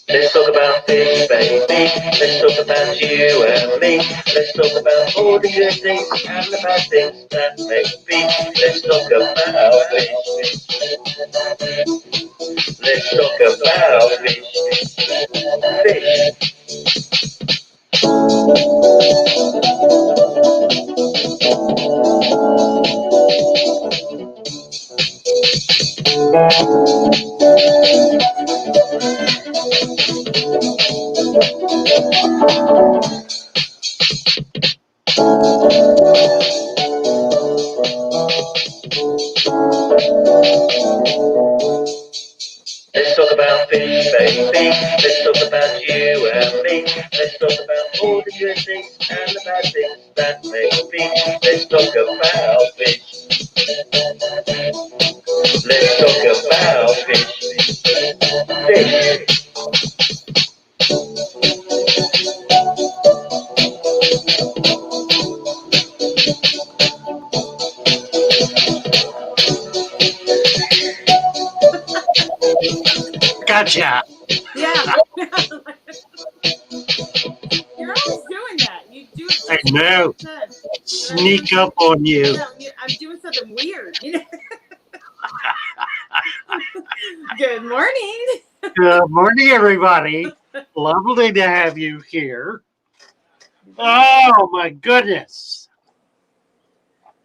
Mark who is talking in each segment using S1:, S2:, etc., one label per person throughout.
S1: Let's talk about fish, baby. Let's talk about you and me. Let's talk about all the good things and the bad things that make fish. Let's talk about fish. Let's talk about fish. Fish. Let's talk about fish, baby. Let's talk about you and me. Let's talk about all the good things and the bad things that make fish. Let's talk about fish. Let's talk about fish. Fish.
S2: Gotcha.
S3: Yeah. You're always doing that. You do it.
S2: I know. Sneak up on you.
S3: I'm doing something weird. You know. Good morning.
S2: Good morning, everybody. Lovely to have you here. Oh, my goodness.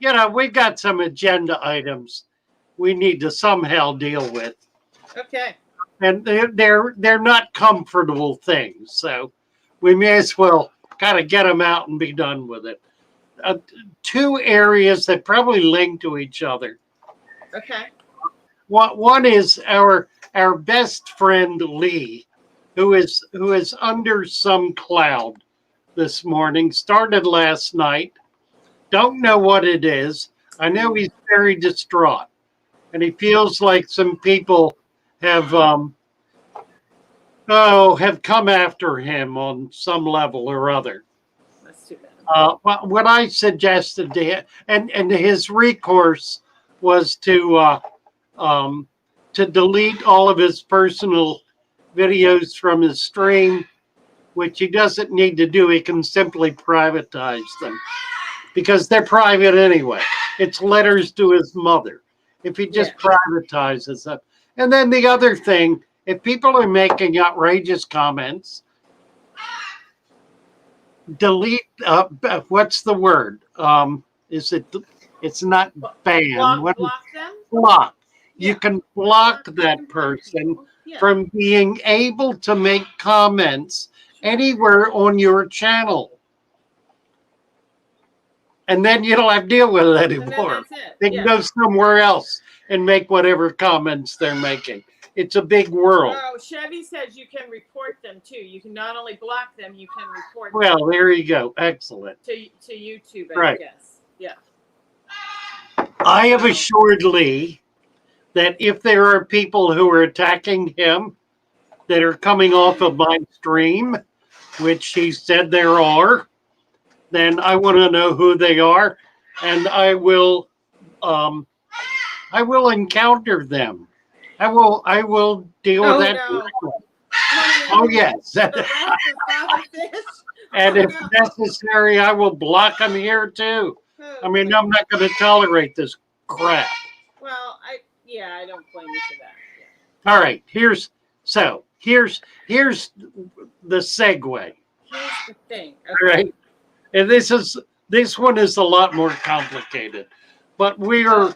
S2: You know, we've got some agenda items we need to somehow deal with.
S3: Okay.
S2: And they're not comfortable things. So we may as well kind of get them out and be done with it. Two areas that probably link to each other.
S3: Okay.
S2: One is our best friend Lee, who is under some cloud this morning. Started last night. Don't know what it is. I know he's very distraught, and he feels like some people have come after him on some level or other.
S3: That's too bad.
S2: What I suggested to him, and his recourse was to delete all of his personal videos from his stream, which he doesn't need to do. He can simply privatize them because they're private anyway. It's letters to his mother. If he just privatizes them. And then the other thing, if people are making outrageous comments, delete, what's the word? It's not ban.
S3: Block them?
S2: Block. You can block that person from being able to make comments anywhere on your channel. And then you don't have to deal with it anymore. They can go somewhere else and make whatever comments they're making. It's a big world.
S3: Oh, Chevy says you can report them too. You can not only block them, you can report them.
S2: Well, there you go. Excellent.
S3: To YouTube, I
S2: Right.
S3: guess. Yeah.
S2: I have assured Lee that if there are people who are attacking him that are coming off of my stream, which he said there are, then I want to know who they are, and I will encounter them. I will deal with that.
S3: No.
S2: Oh yes. And if necessary, I will block them here too. I mean, I'm not going to tolerate this crap.
S3: Well, I don't blame you for that.
S2: Yeah. All right, here's the segue.
S3: Here's the thing. Okay.
S2: All right, and this one is a lot more complicated, but we are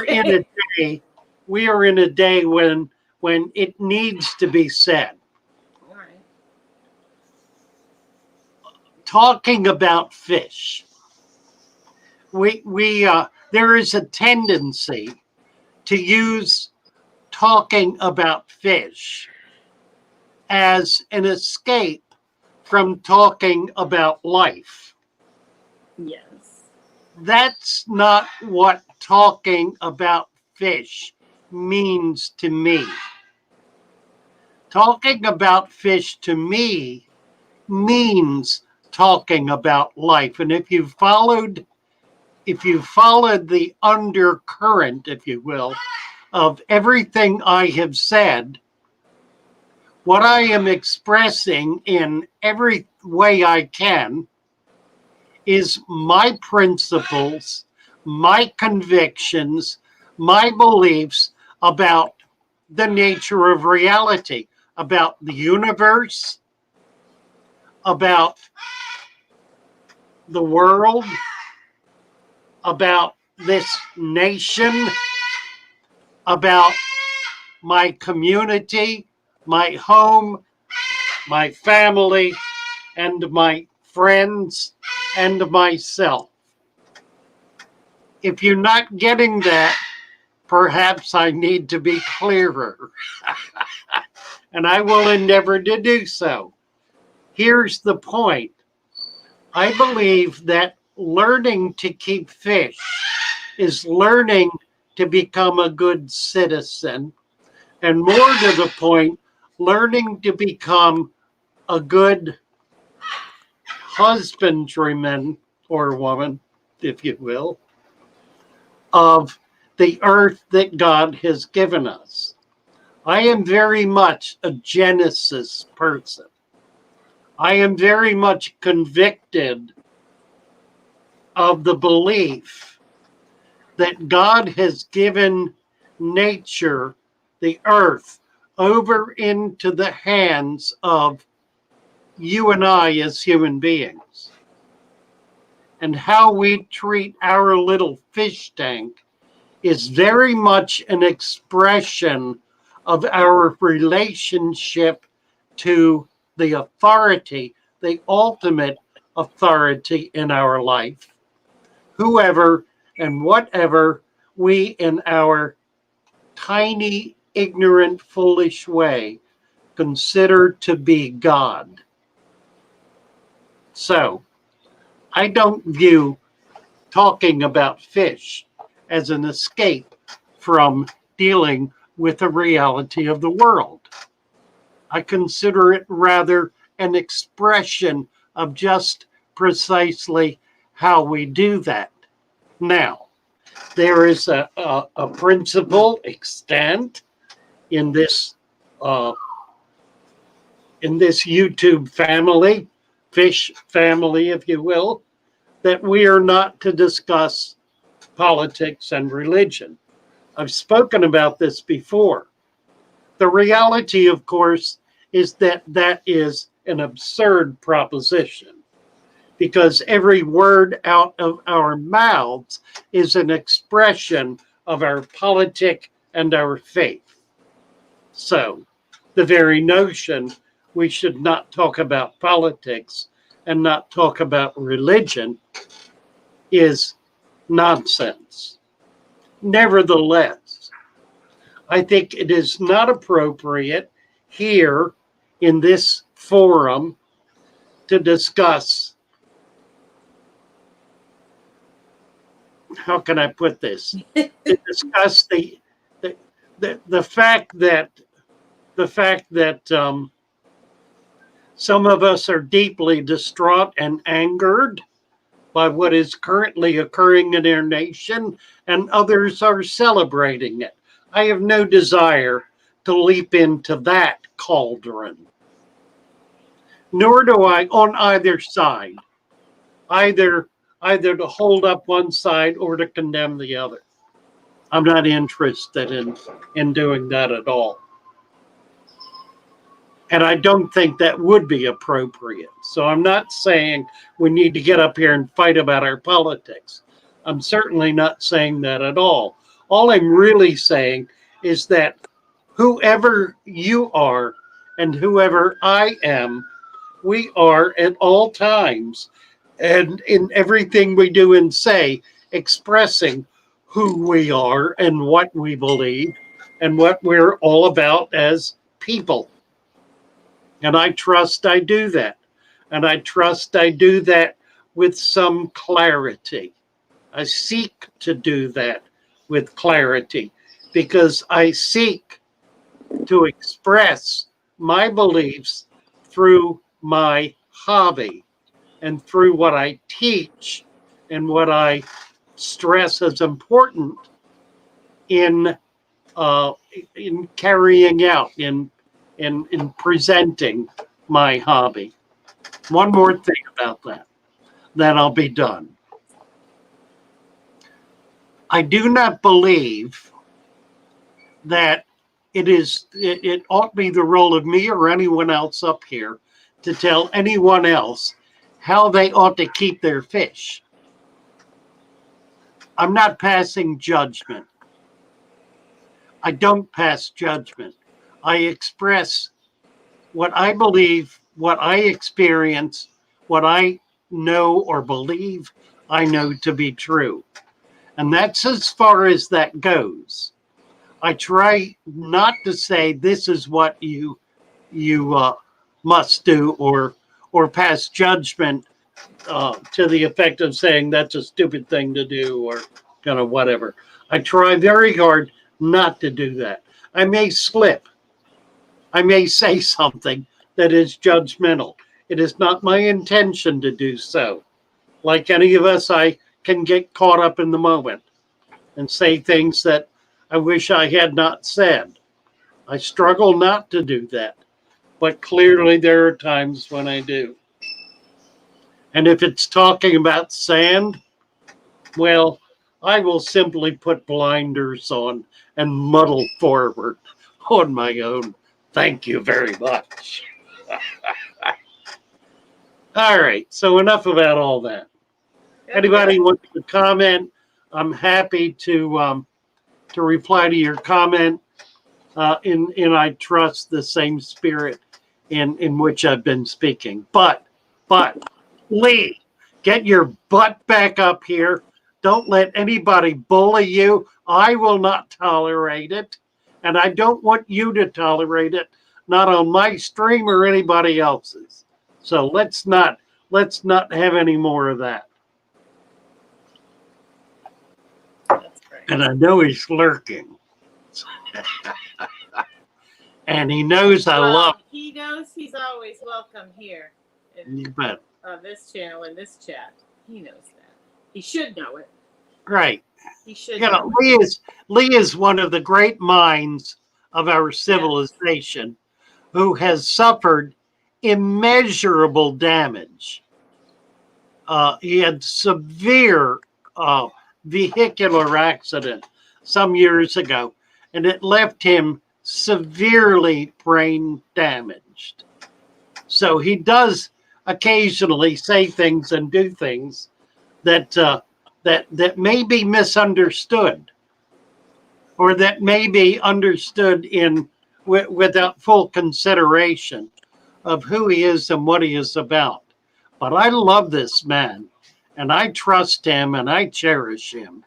S2: in a day. We are in a day when it needs to be said.
S3: All right.
S2: Talking about fish, there is a tendency to use talking about fish as an escape from talking about life.
S3: Yes.
S2: That's not what talking about fish means to me. Talking about fish to me means talking about life. And if you followed the undercurrent, if you will, of everything I have said, what I am expressing in every way I can is my principles, my convictions, my beliefs about the nature of reality, about the universe, about the world, about this nation, about my community, my home, my family, and my friends, and myself. If you're not getting that, perhaps I need to be clearer. And I will endeavor to do so. Here's the point. I believe that learning to keep fish is learning to become a good citizen, and more to the point, learning to become a good husbandryman or woman, if you will, of the earth that God has given us. I am very much a Genesis person. I am very much convicted of the belief that God has given nature, the earth, over into the hands of you and I as human beings. And how we treat our little fish tank is very much an expression of our relationship to the authority, the ultimate authority in our life, whoever and whatever we in our tiny, ignorant, foolish way consider to be God. So, I don't view talking about fish as an escape from dealing with the reality of the world. I consider it rather an expression of just precisely how we do that. Now, there is a principle extant in this YouTube family, fish family, if you will, that we are not to discuss politics and religion. I've spoken about this before. The reality, of course, is that that is an absurd proposition, because every word out of our mouths is an expression of our politic and our faith. So, the very notion we should not talk about politics and not talk about religion is nonsense. Nevertheless, I think it is not appropriate here in this forum to discuss, how can I put this? To discuss the fact that some of us are deeply distraught and angered by what is currently occurring in our nation, and others are celebrating it. I have no desire to leap into that cauldron, nor do I on either side, either to hold up one side or to condemn the other. I'm not interested in doing that at all. And I don't think that would be appropriate. So I'm not saying we need to get up here and fight about our politics. I'm certainly not saying that at all. All I'm really saying is that whoever you are and whoever I am, we are at all times and in everything we do and say, expressing who we are and what we believe and what we're all about as people. And I trust I do that. And I trust I do that with some clarity. I seek to do that with clarity. because I seek to express my beliefs through my hobby and through what I teach and what I stress as important in carrying out, in presenting my hobby. One more thing about that, then I'll be done. I do not believe that it ought to be the role of me or anyone else up here to tell anyone else how they ought to keep their fish. I'm not passing judgment. I don't pass judgment. I express what I believe, what I experience, what I know or believe I know to be true. And that's as far as that goes. I try not to say this is what you must do, or pass judgment to the effect of saying that's a stupid thing to do, or kind of whatever. I try very hard not to do that. I may slip. I may say something that is judgmental. It is not my intention to do so. Like any of us, I can get caught up in the moment and say things that I wish I had not said. I struggle not to do that, but clearly there are times when I do. And if it's talking about sand, well, I will simply put blinders on and muddle forward on my own. Thank you very much. All right, so enough about all that. Anybody wants to comment? I'm happy to reply to your comment. In I trust the same spirit in which I've been speaking. But Lee, get your butt back up here. Don't let anybody bully you. I will not tolerate it, and I don't want you to tolerate it, not on my stream or anybody else's. So let's not have any more of that.
S3: That's right.
S2: And I know he's lurking. And he knows I love him.
S3: He knows he's always welcome here in
S2: You bet.
S3: This channel, in this chat. He knows that. He should know it.
S2: Right.
S3: He should
S2: You know, Lee is one of the great minds of our civilization who has suffered immeasurable damage. He had severe vehicular accident some years ago, and it left him severely brain damaged. So he does occasionally say things and do things that that may be misunderstood, or that may be understood without full consideration of who he is and what he is about. But I love this man, and I trust him, and I cherish him.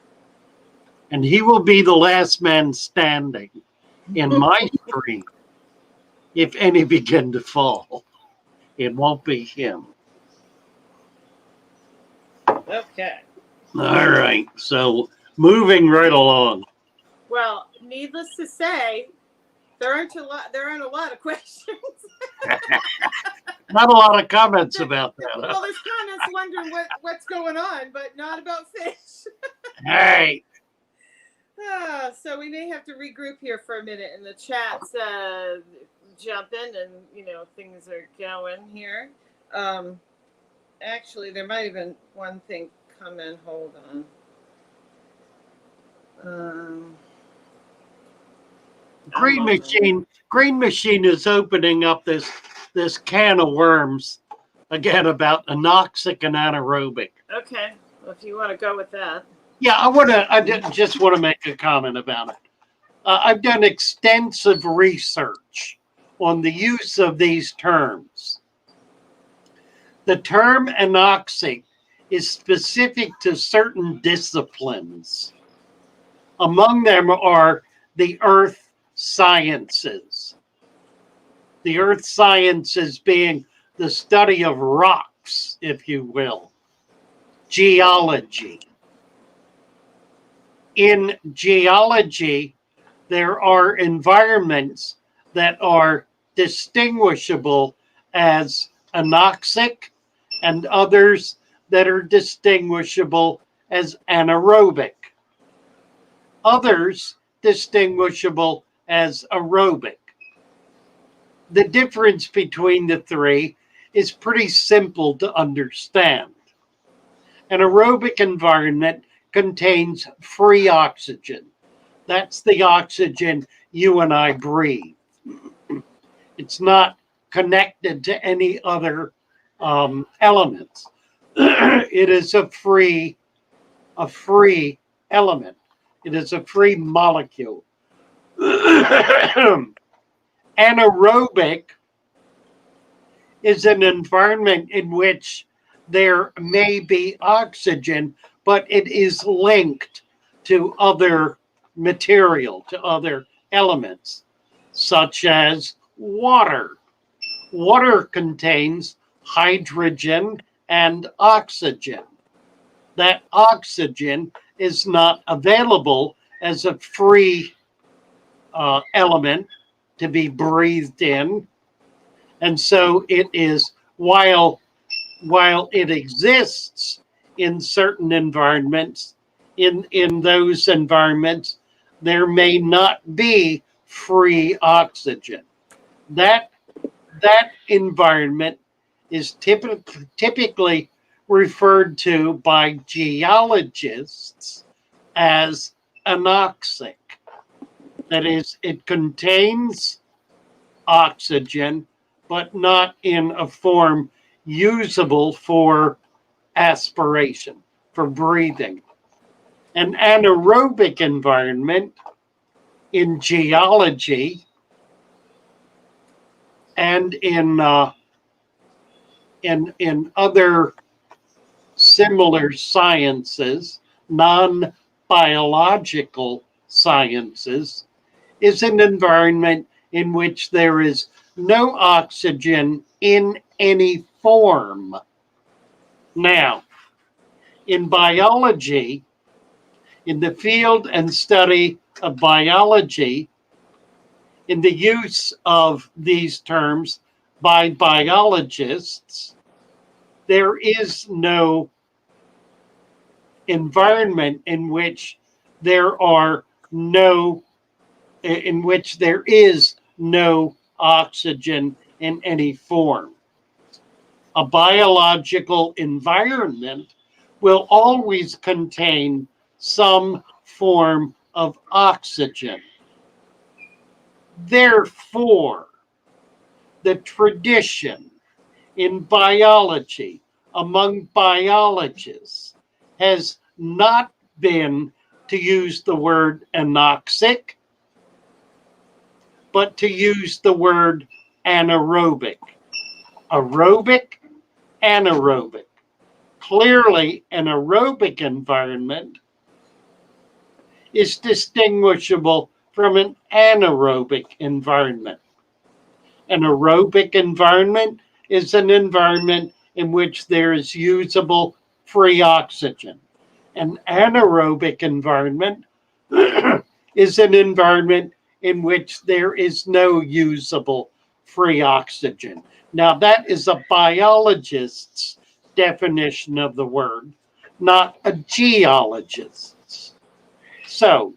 S2: And he will be the last man standing in my stream. If any begin to fall, it won't be him.
S3: Okay.
S2: All right. So moving right along.
S3: Well, needless to say, there aren't a lot of questions.
S2: Not a lot of comments about that. Huh?
S3: Well, there's comments wondering what's going on, but not about fish.
S2: All right.
S3: So we may have to regroup here for a minute, and the chat's jumping, and things are going here. Actually, there might have been one thing come in. Hold on.
S2: Green Machine is opening up this can of worms again about anoxic and anaerobic.
S3: Okay, well, if you want to go with that.
S2: Yeah, I just want to make a comment about it. I've done extensive research on the use of these terms. The term anoxic is specific to certain disciplines. Among them are the earth sciences. The earth sciences being the study of rocks, if you will. Geology. In geology, there are environments that are distinguishable as anoxic and others that are distinguishable as anaerobic. Others distinguishable as aerobic. The difference between the three is pretty simple to understand. An aerobic environment contains free oxygen. That's the oxygen you and I breathe. It's not connected to any other elements. It is a free element. It is a free molecule. Anaerobic is an environment in which there may be oxygen, but it is linked to other material, to other elements, such as water. Water contains hydrogen and oxygen. That oxygen is not available as a free element to be breathed in. And so it is, while it exists in certain environments, in those environments, there may not be free oxygen. That environment is typically referred to by geologists as anoxic. That is, it contains oxygen, but not in a form usable for aspiration, for breathing. An anaerobic environment in geology and in other similar sciences, non-biological sciences, is an environment in which there is no oxygen in any form. Now, in biology, in the field and study of biology, in the use of these terms by biologists, there is no environment in which there is no oxygen in any form. A biological environment will always contain some form of oxygen. Therefore, the tradition in biology among biologists has not been to use the word anoxic, but to use the word anaerobic. Aerobic, anaerobic. Clearly, an aerobic environment is distinguishable from an anaerobic environment. An aerobic environment is an environment in which there is usable free oxygen. An anaerobic environment is an environment in which there is no usable free oxygen. Now, that is a biologist's definition of the word, not a geologist's. So,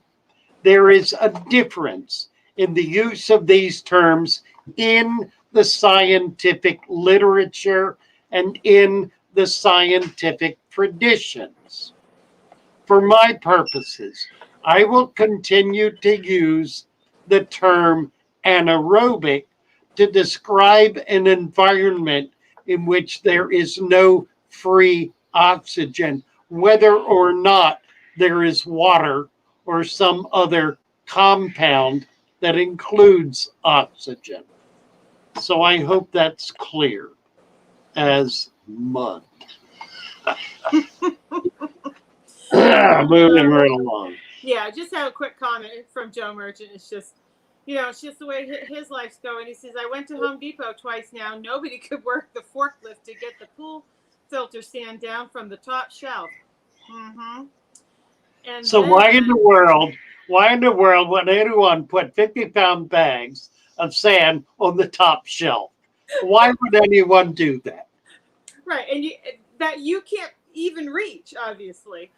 S2: there is a difference in the use of these terms in the scientific literature and in the scientific traditions. For my purposes, I will continue to use the term anaerobic to describe an environment in which there is no free oxygen, whether or not there is water or some other compound that includes oxygen. So I hope that's clear as mud. Moving right along.
S3: Yeah, just have a quick comment from Joe Merchant. It's just, it's just the way his life's going. He says, I went to Home Depot twice now. Nobody could work the forklift to get the pool filter stand down from the top shelf. Mm-hmm. And
S2: so why in the world Why in the world would anyone put 50-pound bags of sand on the top shelf? Why would anyone do that?
S3: Right, and that you can't even reach, obviously.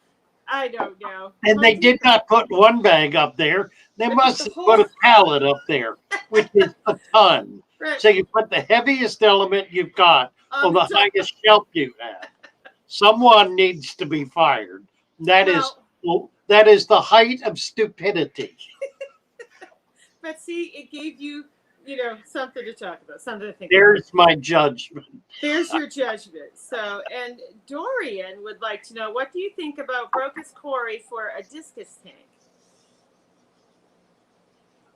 S3: I don't know.
S2: And they did not put one bag up there. They must have put a pallet up there, which is a ton.
S3: Right.
S2: So you put the heaviest element you've got on the highest shelf you have. Someone needs to be fired. That is the height of stupidity.
S3: But see, it gave you, something to talk about, something to think
S2: There's my judgment.
S3: There's your judgment. So, and Dorian would like to know, what do you think about Brocas Cory for a discus tank?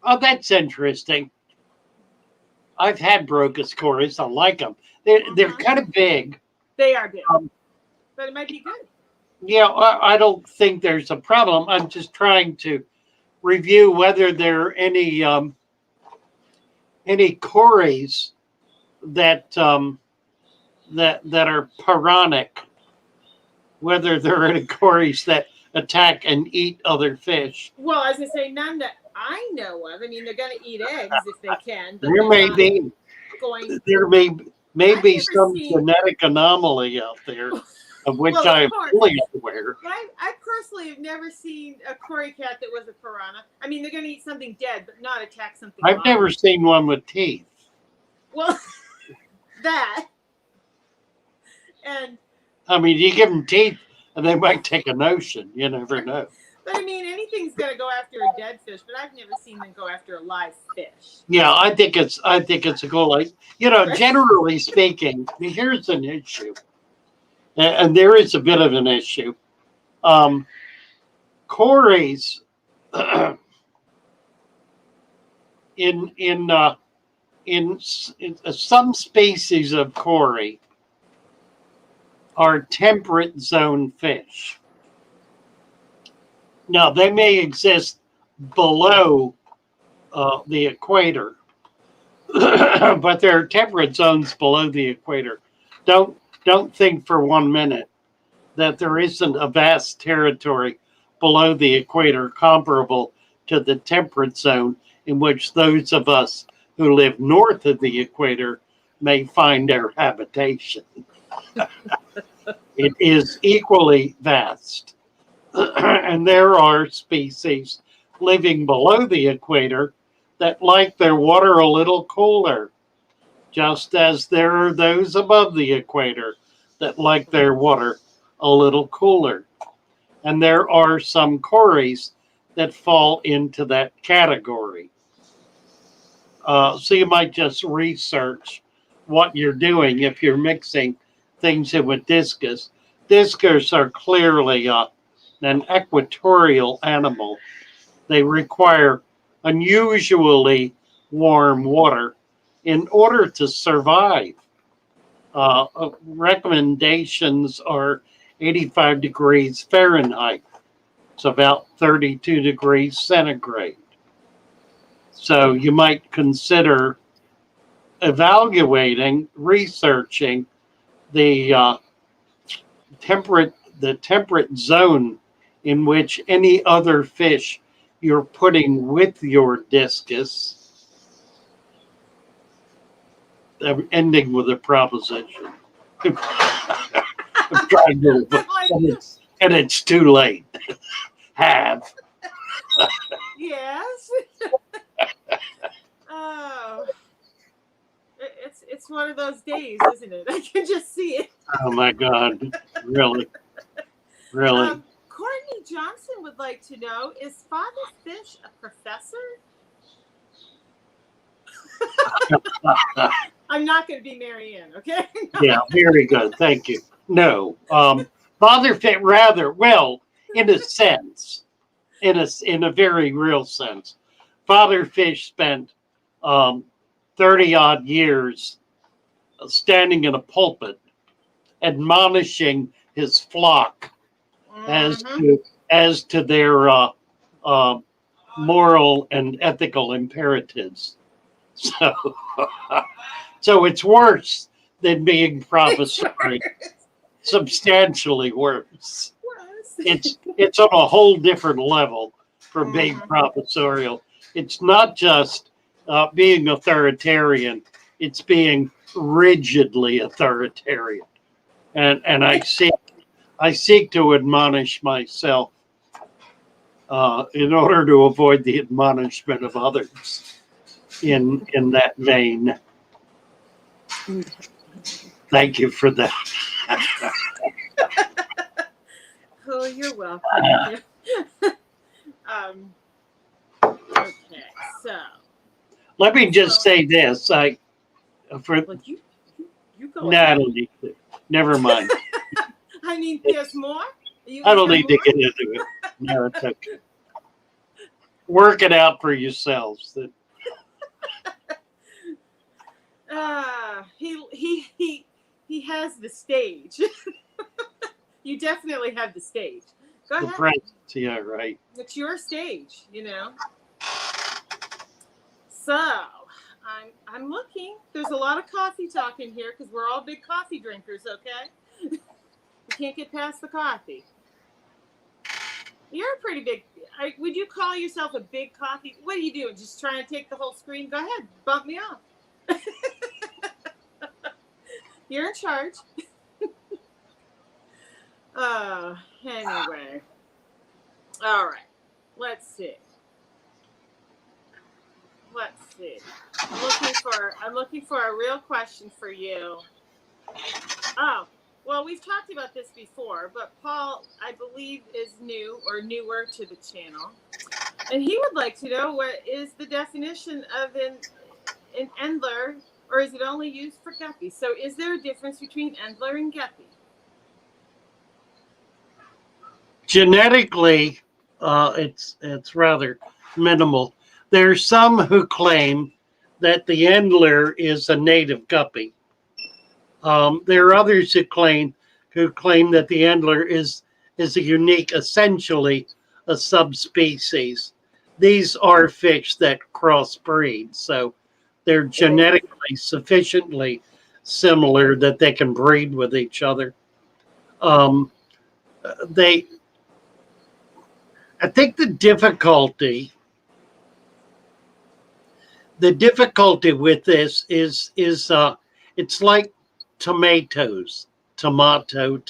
S2: Oh, that's interesting. I've had Brocas Cories. I like them. They're kind of big.
S3: They are big, but it might be good.
S2: Yeah, I don't think there's a problem. I'm just trying to review whether there are any cories that that are pironic. Whether there are any cories that attack and eat other fish.
S3: Well, I was gonna say none that I know of. I mean, they're gonna eat eggs if they can. But
S2: There may be. There may be some genetic anomaly out there, of which I am fully aware.
S3: But I personally have never seen a cory cat that was a piranha. I mean, they're going to eat something dead, but not attack something alive.
S2: I've never seen one with teeth.
S3: Well, that. And
S2: I mean, you give them teeth, and they might take a notion. You never know.
S3: But I mean, anything's going to go after a dead fish, but I've never seen them go after a live fish.
S2: Yeah, I think it's a goal. Like, generally speaking, here's an issue, and there is a bit of an issue. Cories in some species of cory are temperate zone fish. Now, they may exist below the equator, but there are temperate zones below the equator. Don't think for 1 minute that there isn't a vast territory below the equator comparable to the temperate zone in which those of us who live north of the equator may find their habitation. It is equally vast. And there are species living below the equator that like their water a little cooler, just as there are those above the equator that like their water a little cooler. And there are some cories that fall into that category. So you might just research what you're doing if you're mixing things in with discus. Discus are clearly an equatorial animal. They require unusually warm water in order to survive. Recommendations are 85 degrees Fahrenheit. It's about 32 degrees centigrade. So you might consider evaluating, researching the temperate zone in which any other fish you're putting with your discus. I'm ending with a proposition. I'm trying to, and it's too late. Have.
S3: Yes. Oh. It's one of those days, isn't it? I can just see it.
S2: Oh my God. Really? Really?
S3: Courtney Johnson would like to know, is Father Fish a professor? I'm not going to be Mary Ann, okay?
S2: Yeah, very good. Thank you. No. Father Fish, rather, well, in a sense, in a very real sense, Father Fish spent 30-odd years standing in a pulpit admonishing his flock as to their moral and ethical imperatives. So it's worse than being prophesied. Substantially worse. It's on a whole different level. for being professorial. It's not just being authoritarian, it's being rigidly authoritarian. And I seek to admonish myself in order to avoid the admonishment of others in that vein. Thank you for that.
S3: Oh, you're welcome. Okay, so
S2: Let me just say this. For
S3: well, you go
S2: no, I
S3: ahead.
S2: don't need to. Never mind.
S3: I mean, there's more.
S2: I don't need to get into it. No, it's okay. Work it out for yourselves.
S3: He has the stage. You definitely have the stage. Go
S2: The
S3: ahead.
S2: presence, yeah, right.
S3: It's your stage, you know. So I'm looking. There's a lot of coffee talk in here because we're all big coffee drinkers, okay? We can't get past the coffee. You're a pretty big. Would you call yourself a big coffee? What are you doing? Just trying to take the whole screen? Go ahead, bump me off. You're in charge. Anyway. All right. Let's see. I'm looking for a real question for you. Oh, well, we've talked about this before, but Paul, I believe, is new or newer to the channel. And he would like to know what is the definition of an endler, or is it only used for guppy? So is there a difference between endler and guppy?
S2: Genetically, it's rather minimal. There are some who claim that the endler is a native guppy. There are others who claim that the endler is a unique, essentially a subspecies. These are fish that crossbreed, so they're genetically sufficiently similar that they can breed with each other. I think the difficulty with this is it's like tomatoes, tomato.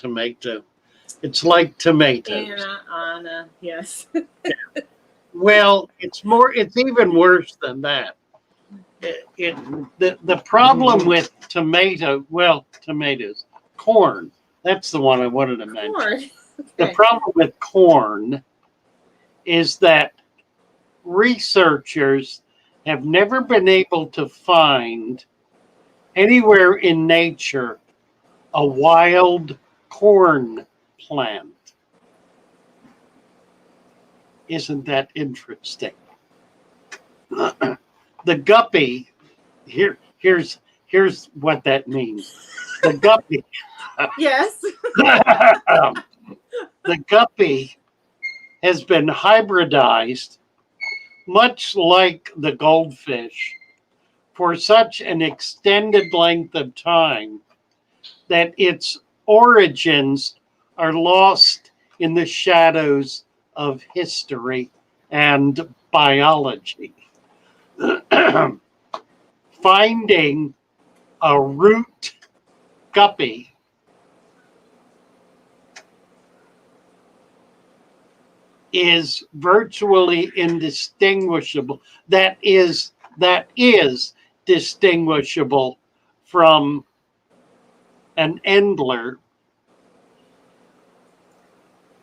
S2: It's like tomatoes.
S3: Anna, yes.
S2: Well, it's even worse than that. The problem with tomatoes, corn. That's the one I wanted to mention.
S3: Corn. Okay.
S2: The problem with corn is that researchers have never been able to find anywhere in nature a wild corn plant. Isn't that interesting? The guppy, here's what that means. The guppy.
S3: Yes.
S2: The guppy has been hybridized, much like the goldfish, for such an extended length of time that its origins are lost in the shadows of history and biology. Finding a root guppy is virtually indistinguishable. That is distinguishable from an endler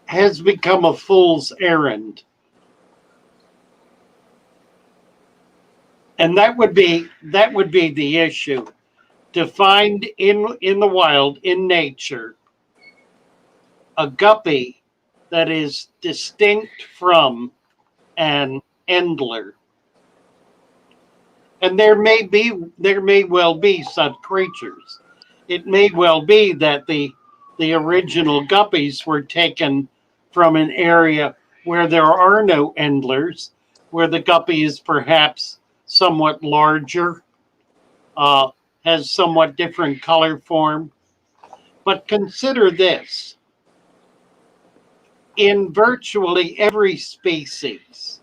S2: has become a fool's errand. And that would be the issue. To find in the wild, in nature, a guppy that is distinct from an endler. And there may well be such creatures. It may well be that the original guppies were taken from an area where there are no endlers, where the guppy is perhaps somewhat larger, has somewhat different color form. But consider this. in virtually every species,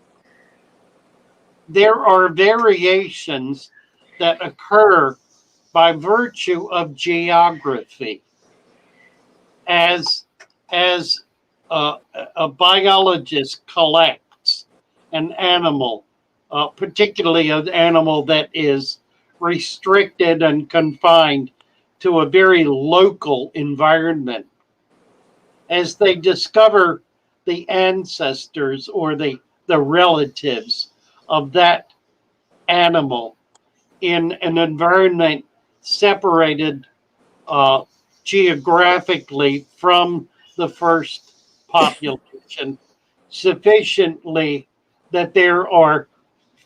S2: there are variations that occur by virtue of geography. As a biologist collects an animal, particularly an animal that is restricted and confined to a very local environment, as they discover the ancestors or the relatives of that animal in an environment separated geographically from the first population sufficiently that there are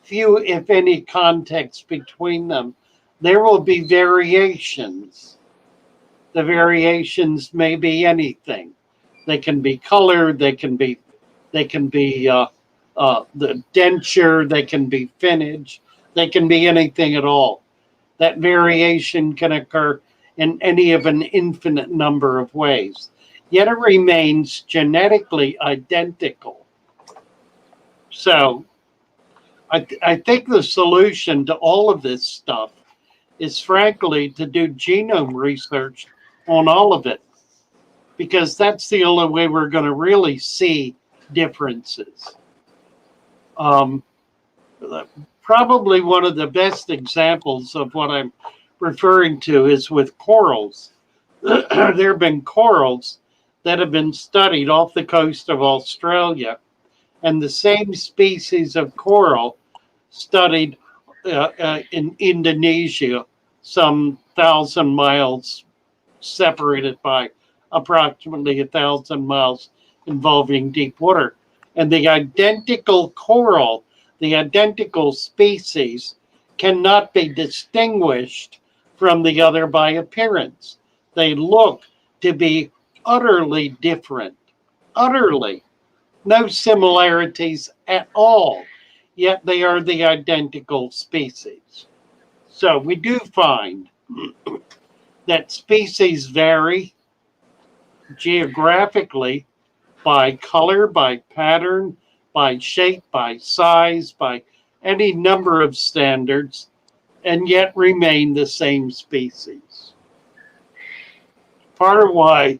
S2: few, if any, contacts between them, there will be variations. The variations may be anything. They can be color. They can be the denture. They can be finnage. They can be anything at all. That variation can occur in any of an infinite number of ways. Yet it remains genetically identical. So I think the solution to all of this stuff is frankly to do genome research on all of it, because that's the only way we're going to really see differences. Probably one of the best examples of what I'm referring to is with corals. There have been corals that have been studied off the coast of Australia, and the same species of coral studied in Indonesia, some 1,000 miles separated by approximately 1,000 miles involving deep water. And the identical coral, the identical species, cannot be distinguished from the other by appearance. They look to be utterly different, utterly. No similarities at all, yet they are the identical species. So we do find that species vary geographically by color, by pattern, by shape, by size, by any number of standards, and yet remain the same species. Part of why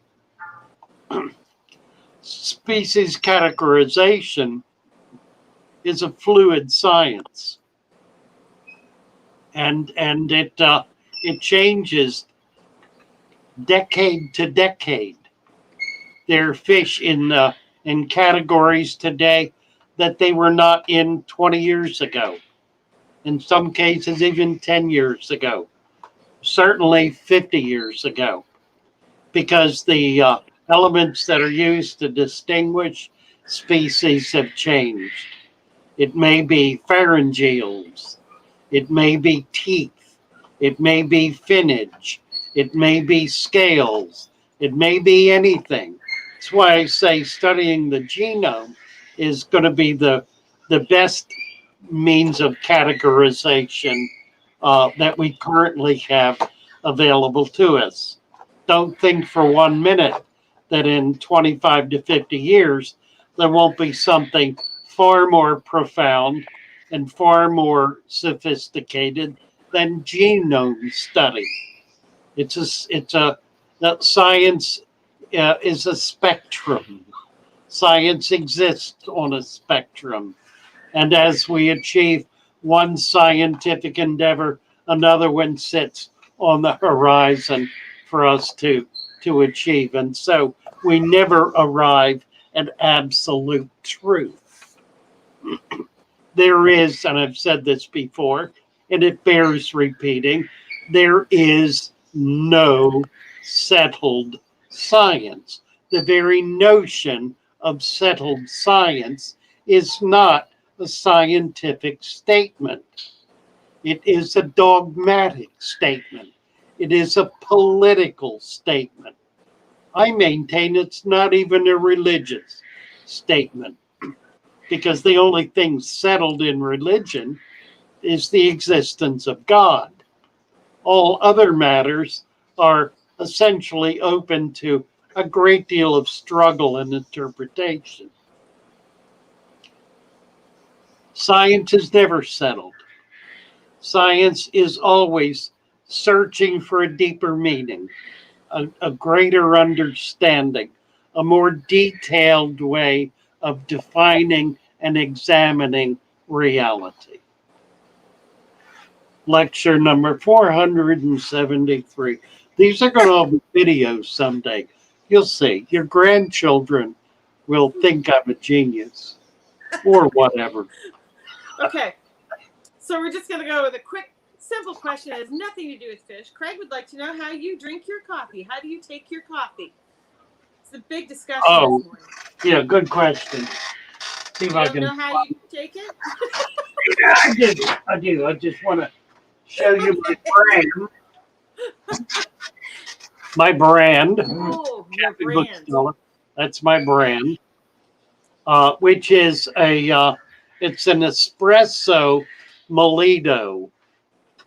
S2: species categorization is a fluid science, and it changes decade to decade. There are fish in categories today that they were not in 20 years ago. In some cases, even 10 years ago. Certainly 50 years ago. Because the elements that are used to distinguish species have changed. It may be pharyngeals. It may be teeth. It may be finnage. It may be scales. It may be anything. That's why I say studying the genome is going to be the best means of categorization that we currently have available to us. Don't think for 1 minute that in 25 to 50 years, there won't be something far more profound and far more sophisticated than genome study. That science is a spectrum. Science exists on a spectrum. And as we achieve one scientific endeavor, another one sits on the horizon for us to achieve. And so we never arrive at absolute truth. There is, and I've said this before, and it bears repeating, there is no settled science. The very notion of settled science is not a scientific statement. It is a dogmatic statement. It is a political statement. I maintain it's not even a religious statement, because the only thing settled in religion is the existence of God. All other matters are essentially open to a great deal of struggle and interpretation. Science is never settled. Science is always searching for a deeper meaning, a greater understanding, a more detailed way of defining and examining reality. Lecture number 473. These are going to all be videos someday. You'll see. Your grandchildren will think I'm a genius or whatever.
S3: Okay. So we're just going to go with a quick, simple question that has nothing to do with fish. Craig would like to know how you drink your coffee. How do you take your coffee? It's a big discussion this morning.
S2: Yeah, good question. See if
S3: You don't know how you take it?
S2: I do. I just want to show you my brand. My brand.
S3: Oh, your
S2: Kathy
S3: brand.
S2: Bookseller. That's my brand. Which is it's an espresso Molito.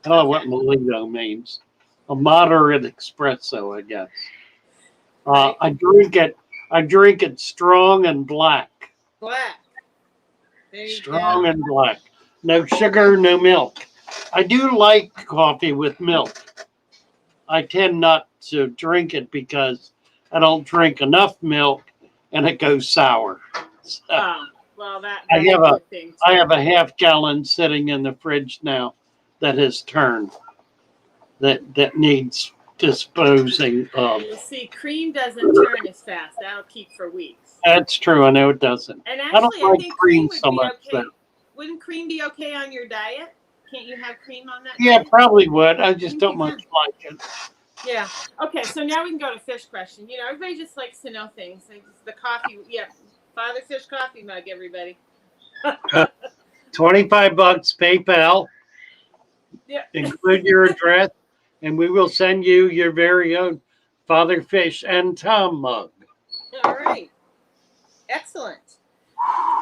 S2: I don't know what Molito means. A moderate espresso, I guess.
S3: Right.
S2: I drink it strong and black.
S3: Black. There you
S2: Strong
S3: go.
S2: and black. No sugar, no milk. I do like coffee with milk. I tend not to drink it because I don't drink enough milk and it goes sour. So
S3: Oh, well, that's
S2: I
S3: a good thing. Too.
S2: I have a half gallon sitting in the fridge now that has turned, that needs disposing of.
S3: You see, cream doesn't turn as fast. That'll keep for weeks.
S2: That's true. I know it doesn't.
S3: And
S2: I
S3: actually,
S2: don't like
S3: think
S2: cream
S3: would
S2: so
S3: be
S2: much.
S3: okay. Wouldn't cream be okay on your diet? Can't you have cream on that?
S2: Yeah,
S3: diet?
S2: probably would. I just
S3: think
S2: don't
S3: you
S2: much like it.
S3: Yeah. Okay, so now we can go to fish question. You know, everybody just likes to know things. Like the coffee. Yeah. Father Fish coffee mug, everybody.
S2: $25 PayPal.
S3: Yeah.
S2: Include your address, and we will send you your very own Father Fish and Tom mug.
S3: All right. Excellent.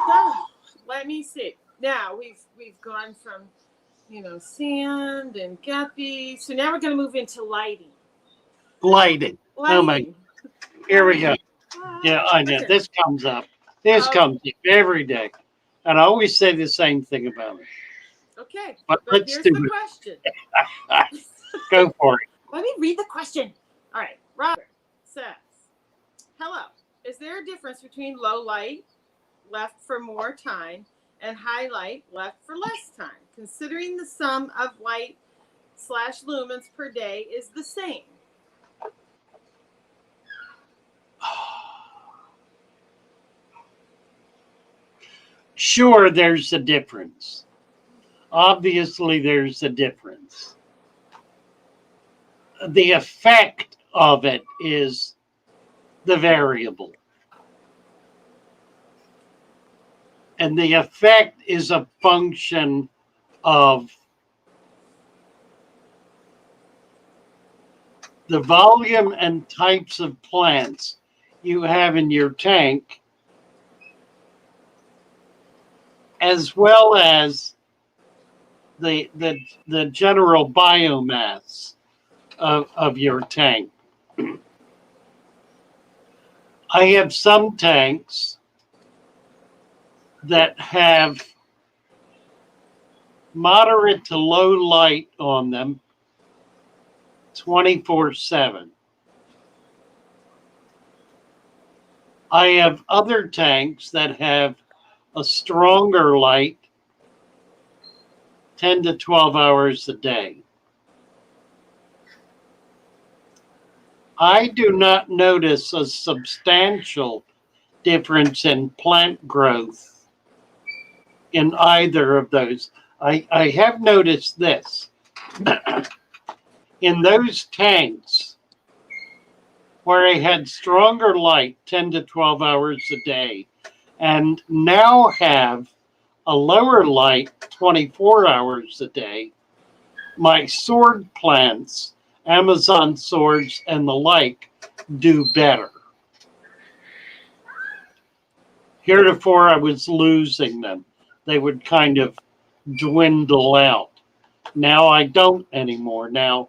S3: So, let me see. Now we've gone from, sand and guppy. So now we're going to move into lighting.
S2: Lighting. Oh my! Here we go. Yeah, I know. This comes up. This comes up every day, and I always say the same thing about it.
S3: Okay,
S2: but let's
S3: here's
S2: do
S3: the
S2: it.
S3: question.
S2: Go for it.
S3: Let me read the question. All right, Robert says, "Hello. Is there a difference between low light, left for more time, and high light, left for less time, considering the sum of light/lumens per day is the same?"
S2: Sure, there's a difference. Obviously, there's a difference. The effect of it is the variable. And the effect is a function of the volume and types of plants you have in your tank, as well as the general biomass of your tank. I have some tanks that have moderate to low light on them 24/7. I have other tanks that have a stronger light 10 to 12 hours a day. I do not notice a substantial difference in plant growth in either of those. I have noticed this. In those tanks where I had stronger light 10 to 12 hours a day and now have a lower light 24 hours a day, my sword plants, Amazon swords and the like, do better. Heretofore, I was losing them. They would kind of dwindle out. Now I don't anymore. Now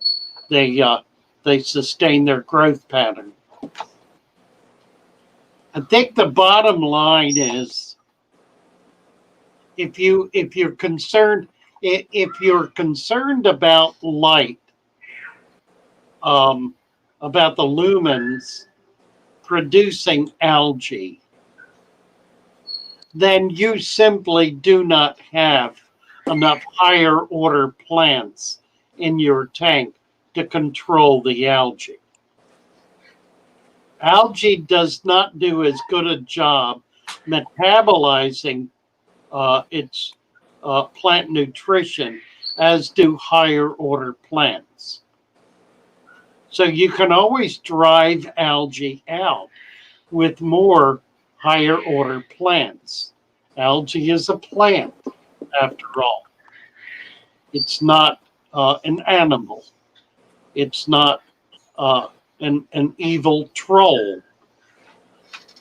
S2: they sustain their growth pattern. I think the bottom line is if you're concerned about light, about the lumens producing algae, then you simply do not have enough higher order plants in your tank to control the algae. Algae does not do as good a job metabolizing its plant nutrition as do higher order plants. So you can always drive algae out with more higher order plants. Algae is a plant, after all. It's not an animal. It's not an evil troll.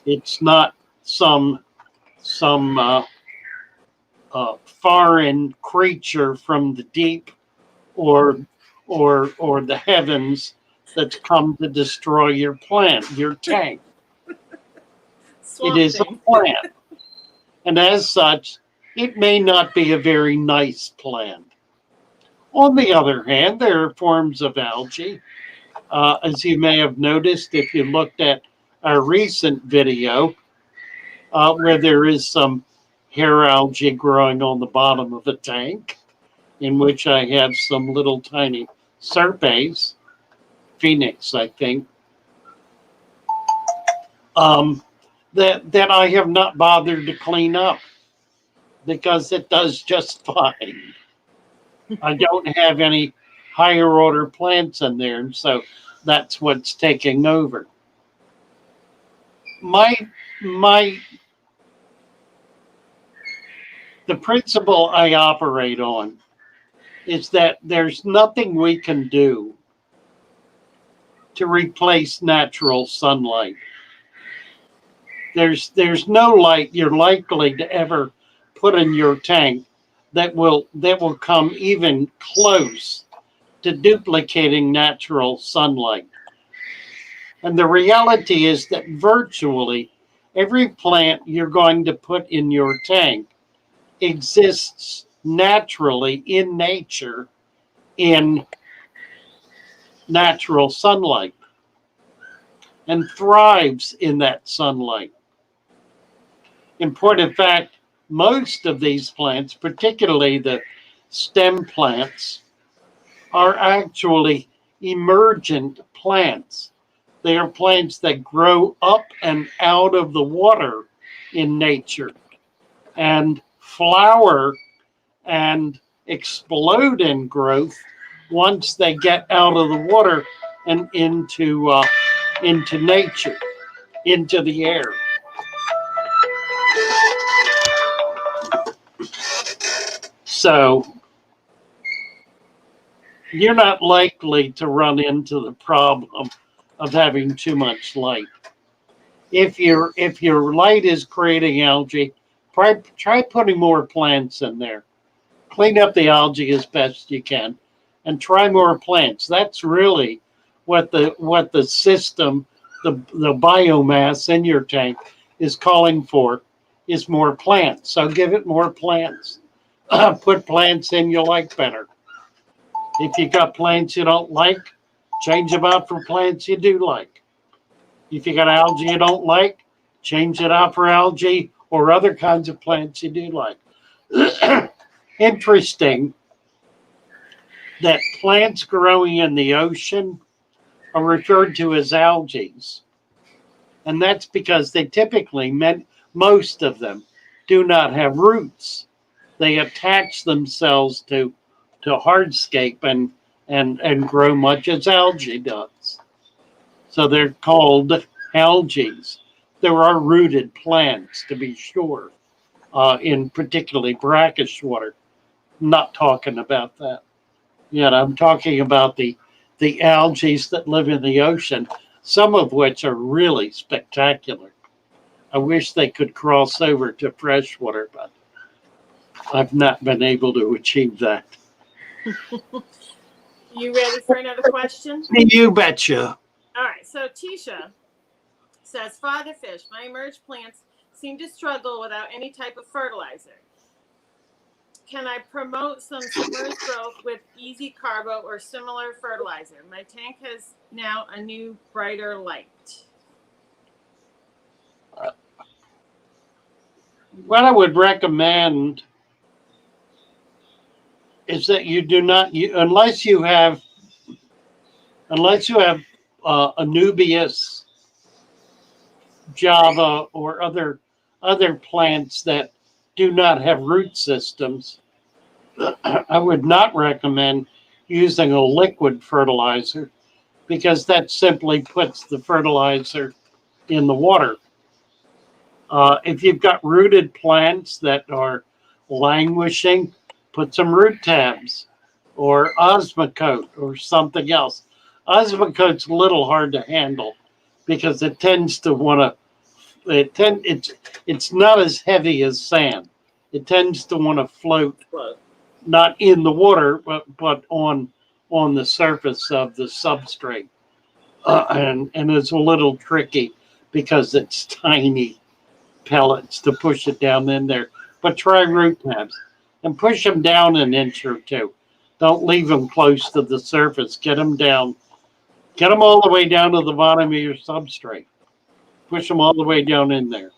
S2: It's not some foreign creature from the deep or the heavens that's come to destroy your plant, your tank.
S3: Swamp
S2: It is a
S3: Thing.
S2: plant. And as such, it may not be a very nice plant. On the other hand, there are forms of algae. As you may have noticed if you looked at our recent video, where there is some hair algae growing on the bottom of a tank, in which I have some little tiny serpes, phoenix, I think, that I have not bothered to clean up because it does just fine. I don't have any higher order plants in there, and so that's what's taking over. The principle I operate on is that there's nothing we can do to replace natural sunlight. There's no light you're likely to ever put in your tank that will come even close to duplicating natural sunlight. And the reality is that virtually every plant you're going to put in your tank exists naturally in nature in natural sunlight and thrives in that sunlight. In point of fact, most of these plants, particularly the stem plants, are actually emergent plants. They are plants that grow up and out of the water in nature and flower and explode in growth once they get out of the water and into nature, into the air. So you're not likely to run into the problem of having too much light. If your light is creating algae, try putting more plants in there. Clean up the algae as best you can, and try more plants. That's really what the system, the biomass in your tank is calling for, is more plants. So give it more plants. Put plants in you like better. If you got plants you don't like, change them out for plants you do like. If you got algae you don't like, change it out for algae or other kinds of plants you do like. Interesting that plants growing in the ocean are referred to as algae. And that's because they typically, most of them, do not have roots. They attach themselves to hardscape and grow much as algae does. So they're called algae. There are rooted plants, to be sure, in particularly brackish water. I'm not talking about that yet. I'm talking about the algae that live in the ocean, some of which are really spectacular. I wish they could cross over to freshwater, but I've not been able to achieve that.
S3: You ready for another question?
S2: You betcha.
S3: All right. So Tisha says, Father Fish, my emerged plants seem to struggle without any type of fertilizer. Can I promote some submerged growth with easy carbo or similar fertilizer? My tank has now a new brighter light.
S2: What I would recommend is that you do not, unless you have Anubias, Java, or other plants that do not have root systems. I would not recommend using a liquid fertilizer because that simply puts the fertilizer in the water. If you've got rooted plants that are languishing, put some root tabs or Osmocote or something else. Osmocote's a little hard to handle because it tends to want to. It's not as heavy as sand. It tends to want to float, not in the water, but on the surface of the substrate, and it's a little tricky because it's tiny pellets to push it down in there. But try root tabs and push them down an inch or two. Don't leave them close to the surface. Get them down. Get them all the way down to the bottom of your substrate. Push them all the way down in there.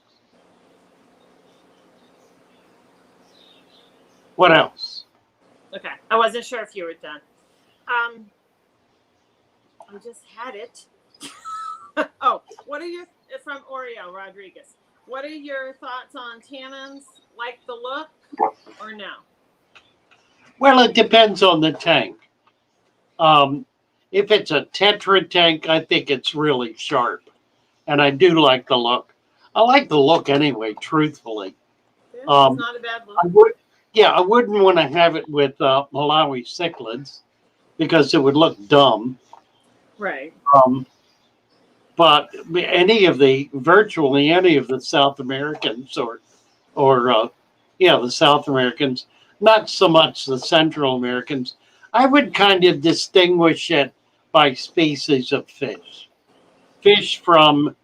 S2: What else?
S3: Okay, I wasn't sure if you were done. I just had it. Oh, what are your, from Oreo Rodriguez, what are your thoughts on tannins? Like the look or no?
S2: Well, it depends on the tank. If it's a Tetra tank, I think it's really sharp. And I do like the look. I like the look anyway, truthfully.
S3: It's not a bad look.
S2: I wouldn't want to have it with Malawi cichlids because it would look dumb.
S3: Right.
S2: But virtually any of the South Americans or the South Americans, not so much the Central Americans, I would kind of distinguish it by species of fish. Fish from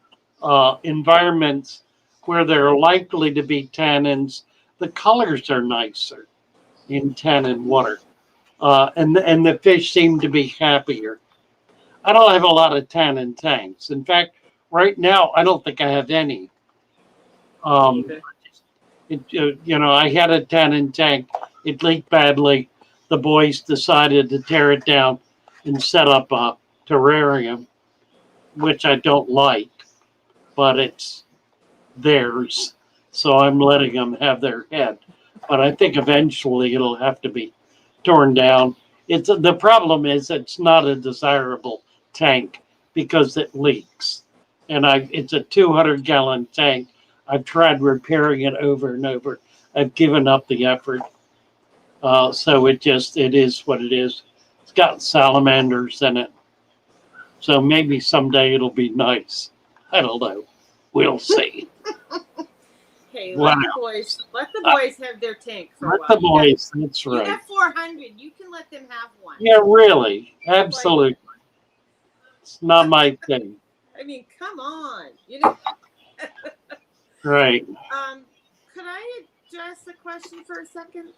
S2: environments where there are likely to be tannins, the colors are nicer in tannin water, and the fish seem to be happier. I don't have a lot of tannin tanks. In fact, right now I don't think I have any. I had a tannin tank. It leaked badly. The boys decided to tear it down and set up a terrarium, which I don't like, but it's theirs. So I'm letting them have their head. But I think eventually it'll have to be torn down. The problem is it's not a desirable tank because it leaks. And it's a 200-gallon tank. I've tried repairing it over and over. I've given up the effort. So it is what it is. It's got salamanders in it. So maybe someday it'll be nice. I don't know. We'll see.
S3: Hey, let the boys have their tank for a while.
S2: Let the boys, that's right.
S3: You have 400. You can let them have one.
S2: Yeah, really. Absolutely. It's not my thing.
S3: I mean, come on.
S2: Right.
S3: Could I address a question for a second?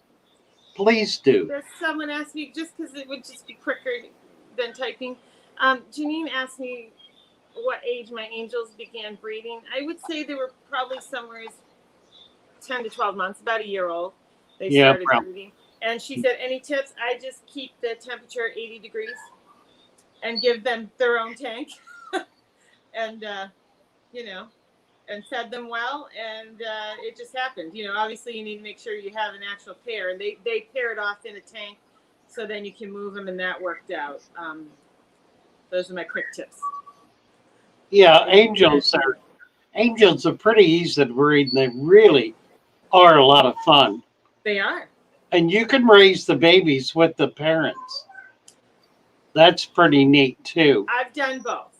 S2: Please do.
S3: That someone asked me, just because it would just be quicker than typing. Janine asked me what age my angels began breeding. I would say they were probably somewhere 10 to 12 months, about a year old. They started breeding. And she said, any tips? I just keep the temperature 80 degrees and give them their own tank. And, and fed them well. And it just happened. Obviously you need to make sure you have an actual pair. And they paired off in a tank so then you can move them, and that worked out. Those are my quick tips.
S2: Yeah, angels are pretty easy to breed, and they really are a lot of fun.
S3: They are. And
S2: you can raise the babies with the parents. That's pretty neat too.
S3: I've done both.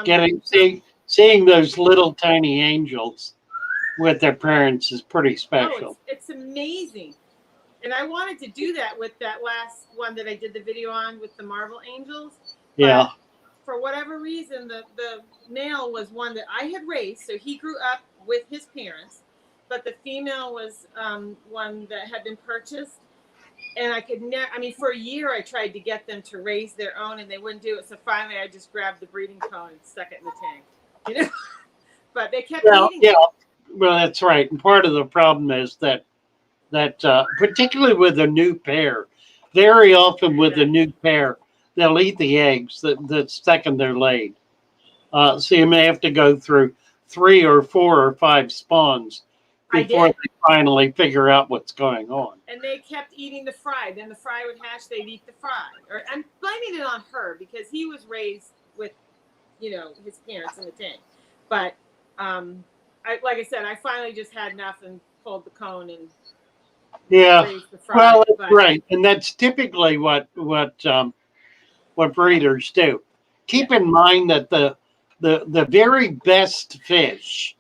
S2: Yeah. Seeing those little tiny angels with their parents is pretty special.
S3: Oh, it's amazing. And I wanted to do that with that last one that I did the video on with the Marvel Angels.
S2: Yeah.
S3: for whatever reason, the male was one that I had raised, so he grew up with his parents, but the female was one that had been purchased. And I could never, I mean, for a year I tried to get them to raise their own and they wouldn't do it. So finally I just grabbed the breeding cone and stuck it in the tank, you know, but they kept eating it.
S2: Well, that's right. And part of the problem is that particularly with a new pair, very often with a new pair, they'll eat the eggs that second they're laid. So you may have to go through 3 or 4 or 5 spawns before they finally figure out what's going on.
S3: And they kept eating the fry. Then the fry would hatch, they'd eat the fry. I'm blaming it on her because he was raised with, you know, his parents in the tank. But like I said, I finally just had enough and pulled the cone and raised the fry.
S2: Well, right, and that's typically what breeders do. Keep in mind that the very best fish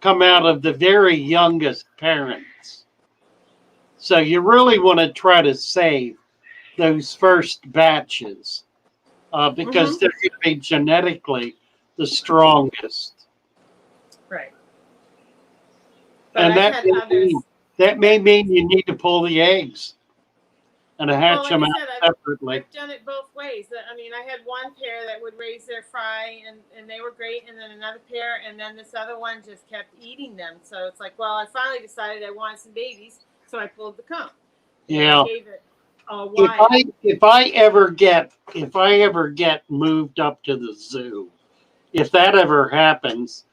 S2: come out of the very youngest parents. So you really want to try to save those first batches because they're going to be genetically the strongest.
S3: Right.
S2: But and that may mean you need to pull the eggs and hatch them out separately.
S3: I've done it both ways. I mean, I had one pair that would raise their fry, and they were great, and then another pair, and then this other one just kept eating them. So it's like, well, I finally decided I wanted some babies, so I pulled the cone.
S2: Yeah.
S3: I gave it a while.
S2: If I ever get moved up to the zoo, if that ever happens,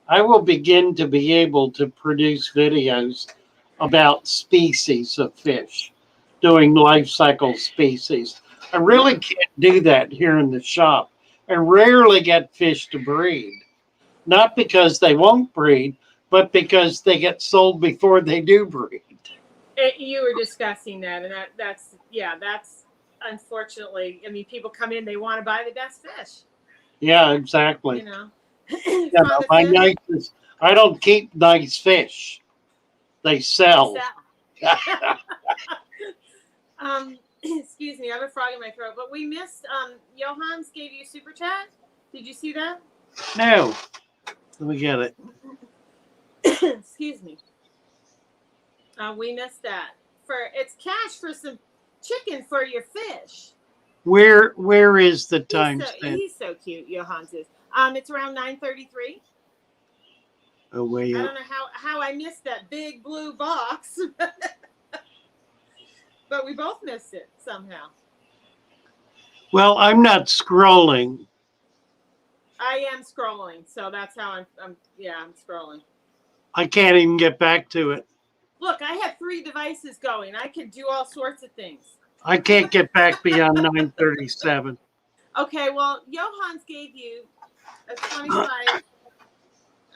S2: I will begin to be able to produce videos about species of fish, doing life cycle species. I really can't do that here in the shop. I rarely get fish to breed, not because they won't breed, but because they get sold before they do breed.
S3: You were discussing that, and that's unfortunately, I mean, people come in, they want to buy the best fish.
S2: Yeah, exactly.
S3: You know,
S2: I don't keep nice fish. They sell.
S3: Excuse me, I have a frog in my throat, but we missed, Johans gave you a super chat. Did you see that?
S2: No. Let me get it.
S3: Excuse me. We missed that. It's cash for some chicken for your fish.
S2: Where is the time stamp?
S3: He's so cute, Johans is. It's around 9:33.
S2: Oh, wait.
S3: I don't know how I missed that big blue box. But we both missed it somehow.
S2: Well, I'm not scrolling.
S3: I am scrolling, so that's how I'm scrolling.
S2: I can't even get back to it.
S3: Look, I have 3 devices going. I can do all sorts of things.
S2: I can't get back beyond 9:37.
S3: Okay, well, Johans gave you a 25.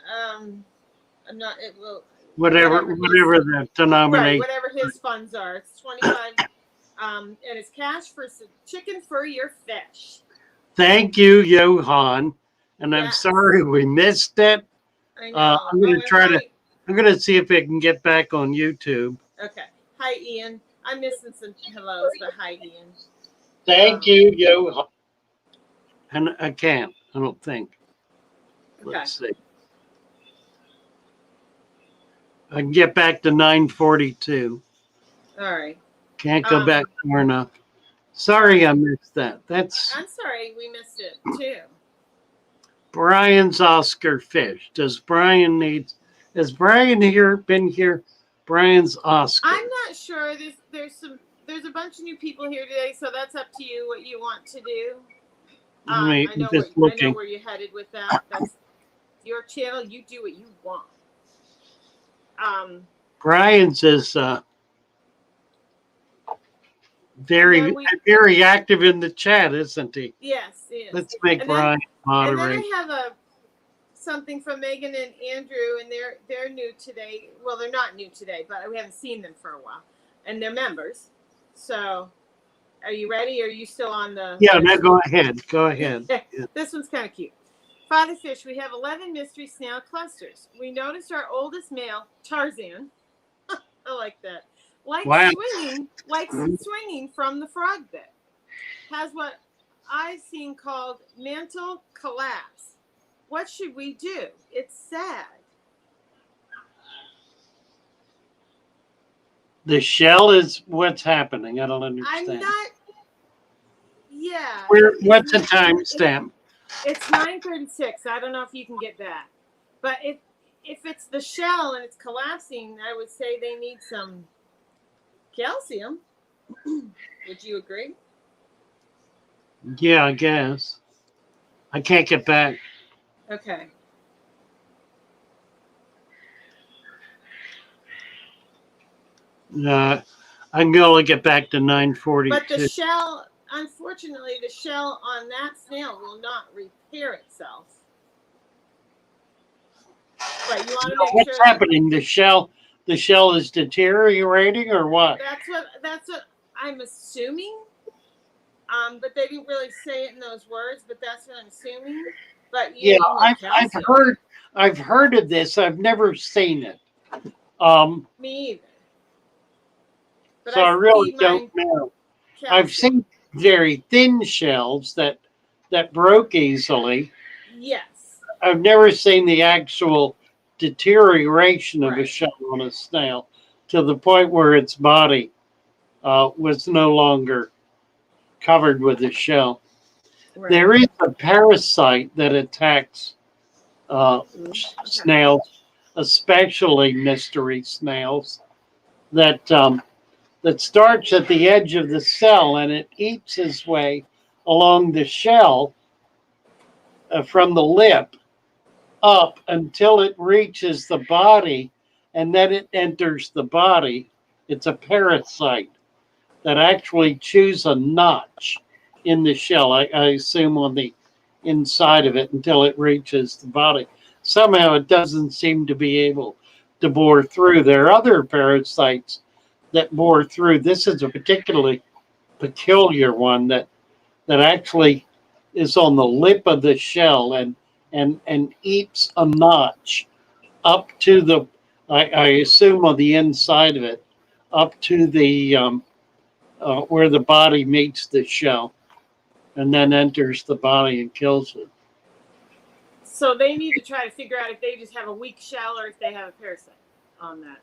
S3: I'm not. It will.
S2: Whatever the denomination.
S3: Right, whatever his funds are. It's 25. And it's cash for some chicken for your fish.
S2: Thank you, Johan. And I'm sorry we missed it.
S3: I know.
S2: I'm going to see if I can get back on YouTube.
S3: Okay. Hi, Ian. I'm missing some hellos, but hi, Ian.
S2: Thank you, Johan. And I can't. I don't think. Let's see. I can get back to 9:42.
S3: All right.
S2: Can't go back far enough. Sorry, I missed that.
S3: I'm sorry we missed it too.
S2: Brian's Oscar fish. Has Brian been here? Brian's Oscar.
S3: I'm not sure. There's a bunch of new people here today, so that's up to you what you want to do. I know where you're headed with that. That's your channel. You do what you want.
S2: Brian's is very active in the chat, isn't he?
S3: Yes, he is.
S2: Let's make Brian moderate.
S3: And then I have something from Megan and Andrew, and they're new today. Well, they're not new today, but we haven't seen them for a while, and they're members. So, are you ready? Or are you still on the?
S2: Yeah, no, go ahead. Go ahead.
S3: This one's kind of cute. Father Fish, we have 11 mystery snail clusters. We noticed our oldest male, Tarzan. I like that. Swinging from the frog bed. Has what I've seen called mental collapse. What should we do? It's sad.
S2: The shell is what's happening. I don't understand.
S3: I'm not. Yeah.
S2: What's the timestamp?
S3: It's 9:36. I don't know if you can get that, but if it's the shell and it's collapsing, I would say they need some calcium. Would you agree?
S2: Yeah, I guess. I can't get back.
S3: Okay.
S2: I can only get back to 942.
S3: But the shell, unfortunately, the shell on that snail will not repair itself. But you want to make
S2: What's
S3: sure
S2: happening? The shell is deteriorating, or what?
S3: That's what I'm assuming. But they didn't really say it in those words. But that's what I'm assuming. But
S2: Yeah, I've
S3: I've
S2: heard of this. I've never seen it.
S3: Me either. But
S2: So I really don't know. I've seen very thin shells that broke easily.
S3: Yes.
S2: I've never seen the actual deterioration of a
S3: Right.
S2: shell on a snail to the point where its body was no longer covered with a shell.
S3: Right.
S2: There is a parasite that attacks snails, especially mystery snails, that starts at the edge of the cell and it eats its way along the shell from the lip up until it reaches the body, and then it enters the body. It's a parasite that actually chews a notch in the shell, I assume on the inside of it, until it reaches the body. Somehow it doesn't seem to be able to bore through. There are other parasites that bore through. This is a particularly peculiar one that actually is on the lip of the shell and eats a notch up to the, I assume on the inside of it, up to the where the body meets the shell, and then enters the body and kills it.
S3: So they need to try to figure out if they just have a weak shell or if they have a parasite on that.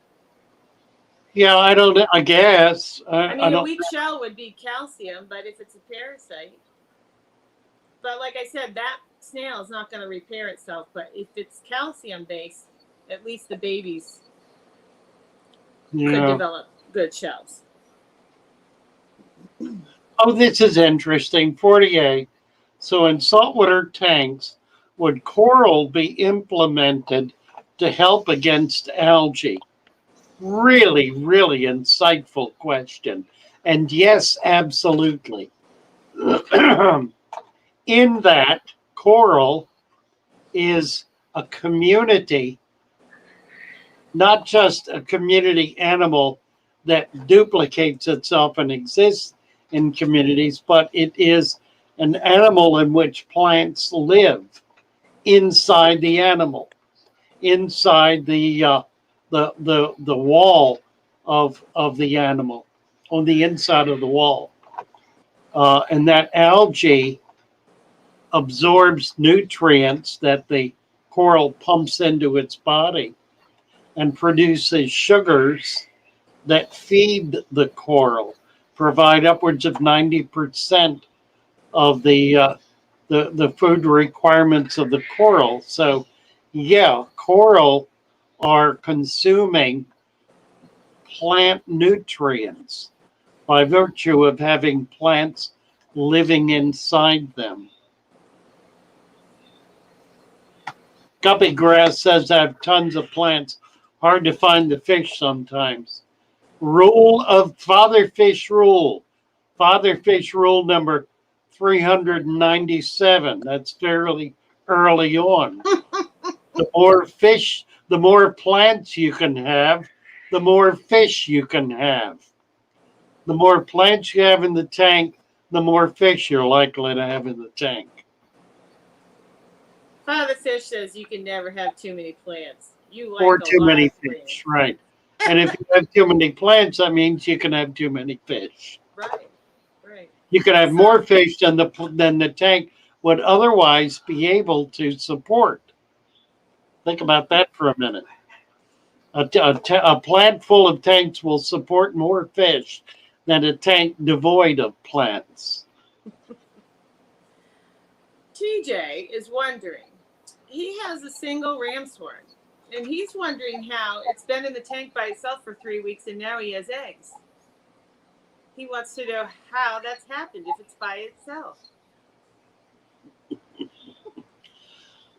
S2: Yeah, I don't know. I guess.
S3: I mean, a weak shell would be calcium, but if it's a parasite. But like I said, that snail is not going to repair itself. But if it's calcium based, at least the babies could develop good shells.
S2: Oh, this is interesting. 48. So in saltwater tanks, would coral be implemented to help against algae? Really, really insightful question. And yes, absolutely. In that, coral is a community, not just a community animal that duplicates itself and exists in communities, but it is an animal in which plants live inside the animal, inside the wall of the animal, on the inside of the wall, and that algae absorbs nutrients that the coral pumps into its body and produces sugars that feed the coral, provide upwards of 90% of the food requirements of the coral. So, yeah, coral are consuming plant nutrients by virtue of having plants living inside them. Guppy grass says I have tons of plants. Hard to find the fish sometimes. Rule of Father Fish rule. Father Fish rule number 397. That's fairly early on. The more fish, the more plants you can have, the more fish you can have. The more plants you have in the tank, the more fish you're likely to have in the tank.
S3: Father Fish says you can never have too many plants. You like
S2: or
S3: a
S2: too
S3: lot
S2: many
S3: of
S2: fish,
S3: plants.
S2: right? And if you have too many plants, that means you can have too many fish.
S3: Right, right.
S2: You could have more fish than the tank would otherwise be able to support. Think about that for a minute. A plant full of tanks will support more fish than a tank devoid of plants.
S3: TJ is wondering. He has a single ram's horn, and he's wondering how it's been in the tank by itself for 3 weeks, and now he has eggs. He wants to know how that's happened if it's by itself.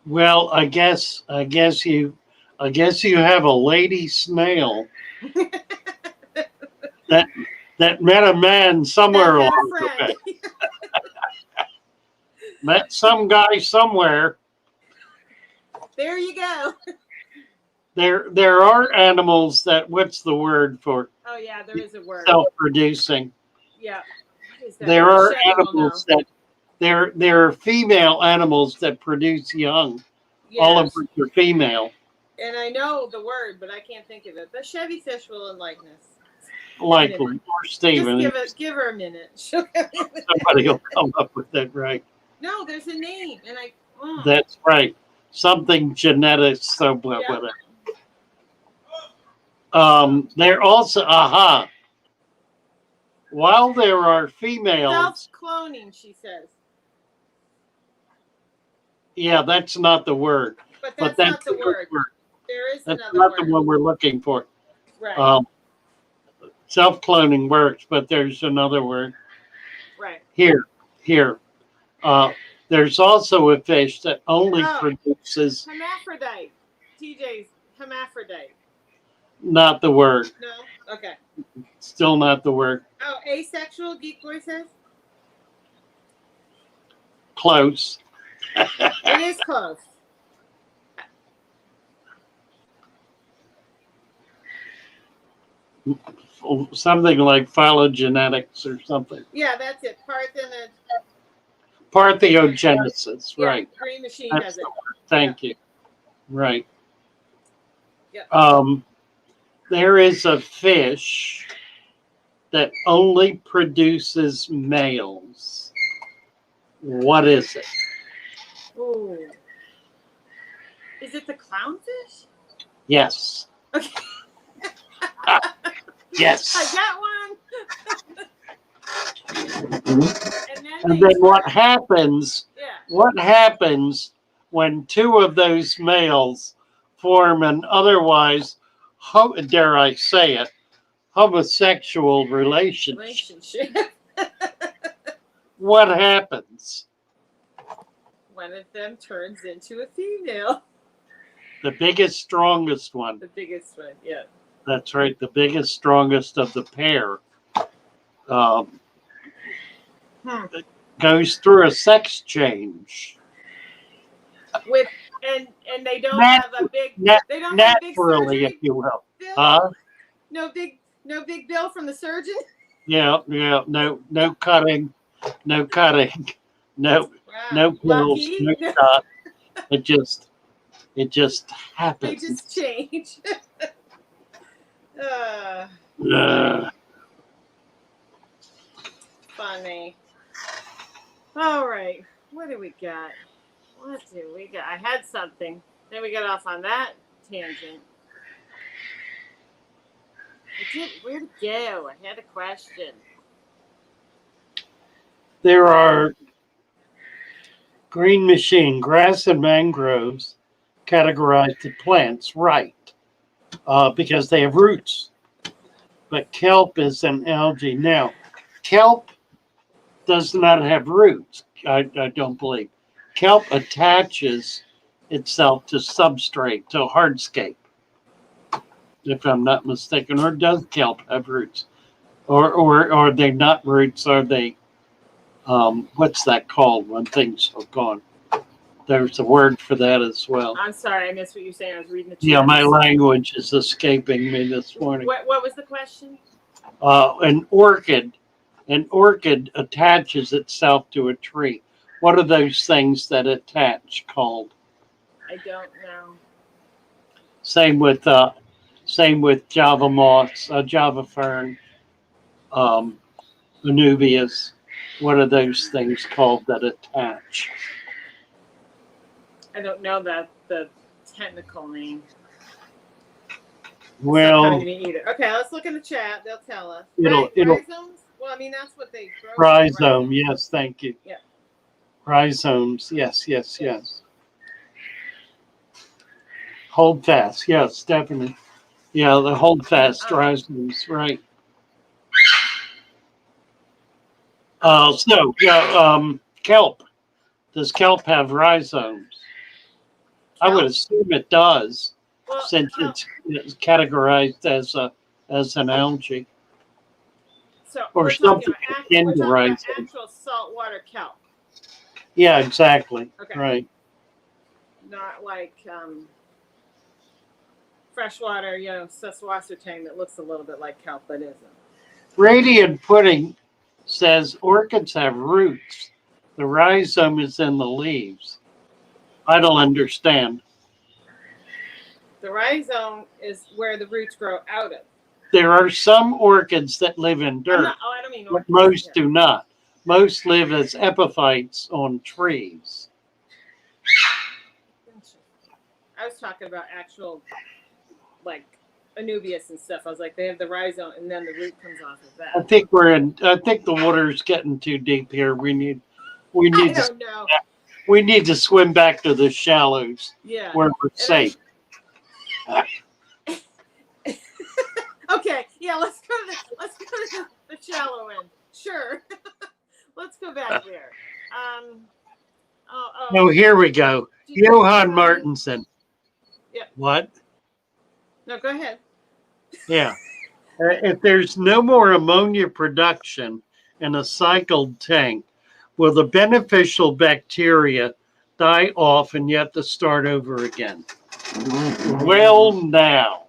S2: Well, I guess you have a lady snail that met a man somewhere along the way. Met some guy somewhere.
S3: There you go.
S2: There are animals that, what's the word for?
S3: Oh yeah, there is a word.
S2: Self-producing.
S3: Yeah. What is that?
S2: There are
S3: Chevy will
S2: animals
S3: know.
S2: that there are female animals that produce young.
S3: Yes.
S2: All of which are female.
S3: And I know the word, but I can't think of it. But Chevy Fish will enlighten us.
S2: Likely, or Stephen.
S3: Just give her a minute.
S2: Somebody will come up with that, right?
S3: No, there's a name, and I.
S2: That's right. Something genetics. So whatever. They're also while there are females.
S3: Self-cloning, she says.
S2: Yeah, that's not the word.
S3: But that's not the word. There is
S2: that's
S3: another
S2: not
S3: word.
S2: The one we're looking for.
S3: Right.
S2: Self-cloning works, but there's another word.
S3: Right.
S2: Here. There's also a fish that only produces.
S3: Hermaphrodite. TJ's hermaphrodite.
S2: Not the word.
S3: No? Okay.
S2: Still not the word.
S3: Oh, asexual, Geek Boy says?
S2: Close.
S3: It is close.
S2: Something like phylogenetics or something.
S3: Yeah, that's it.
S2: Parthenogenesis,
S3: yeah.
S2: right.
S3: Green Machine
S2: That's
S3: has it.
S2: Thank you. Right.
S3: Yeah.
S2: There is a fish that only produces males. What is it?
S3: Ooh. Is it the clownfish?
S2: Yes.
S3: Okay.
S2: Yes.
S3: I got one.
S2: And then what happens?
S3: Yeah.
S2: What happens when two of those males form an otherwise, dare I say it, homosexual relationship? What happens?
S3: One of them turns into a female.
S2: The biggest, strongest one.
S3: The biggest one, yeah.
S2: That's right. The biggest, strongest of the pair goes through a sex change.
S3: And they don't have a big. They don't have big surgery,
S2: if you will.
S3: No big bill from the surgeon.
S2: Yeah. No cutting, no pills, no shot. It just happens.
S3: They just change. Funny. All right. What do we got? I had something. Then we got off on that tangent. Where'd it go? I had a question.
S2: There are Green Machine, grass and mangroves categorized as plants, right? Because they have roots. But kelp is an algae. Now, kelp does not have roots, I don't believe. Kelp attaches itself to substrate, to hardscape, if I'm not mistaken. Or does kelp have roots? Or are they not roots? Are they, what's that called when things are gone? There's a word for that as well.
S3: I'm sorry, I missed what you were saying. I was reading the chat.
S2: Yeah, my language is escaping me this morning.
S3: What was the question?
S2: An orchid attaches itself to a tree. What are those things that attach called?
S3: I don't know.
S2: Same with Java moss, Java fern, Anubias. What are those things called that attach?
S3: I don't know the technical name.
S2: Well,
S3: me either. Okay, let's look in the chat. They'll tell us.
S2: it'll
S3: Rhizomes? Well, I mean, that's what they grow.
S2: rhizome. Yes, thank you.
S3: Yeah.
S2: Rhizomes. Yes. Hold fast. Yes, definitely. Yeah, the hold fast rhizomes. Right. Kelp. Does kelp have rhizomes? I would assume it does, since it's categorized as an algae.
S3: So
S2: or
S3: we're
S2: something
S3: talking about
S2: rhizomes.
S3: actual saltwater kelp.
S2: Yeah, exactly.
S3: Okay.
S2: Right.
S3: Not like freshwater, Seswassertang that looks a little bit like kelp but isn't.
S2: Radiant Pudding says orchids have roots. The rhizome is in the leaves. I don't understand.
S3: The rhizome is where the roots grow out of.
S2: There are some orchids that live in dirt,
S3: I don't mean
S2: but most do not. Most live as epiphytes on trees.
S3: I was talking about actual, like, Anubias and stuff. I was like, they have the rhizome, and then the root comes off of that.
S2: I think the water's getting too deep here. We need to swim back to the shallows.
S3: Yeah.
S2: Where we're safe.
S3: Okay. Yeah. Let's go to the shallow end. Sure. Let's go back there.
S2: Oh, here we go. Johan Martinson.
S3: Yeah.
S2: What?
S3: No, go ahead.
S2: Yeah. If there's no more ammonia production in a cycled tank, will the beneficial bacteria die off and you have to start over again? Well, now.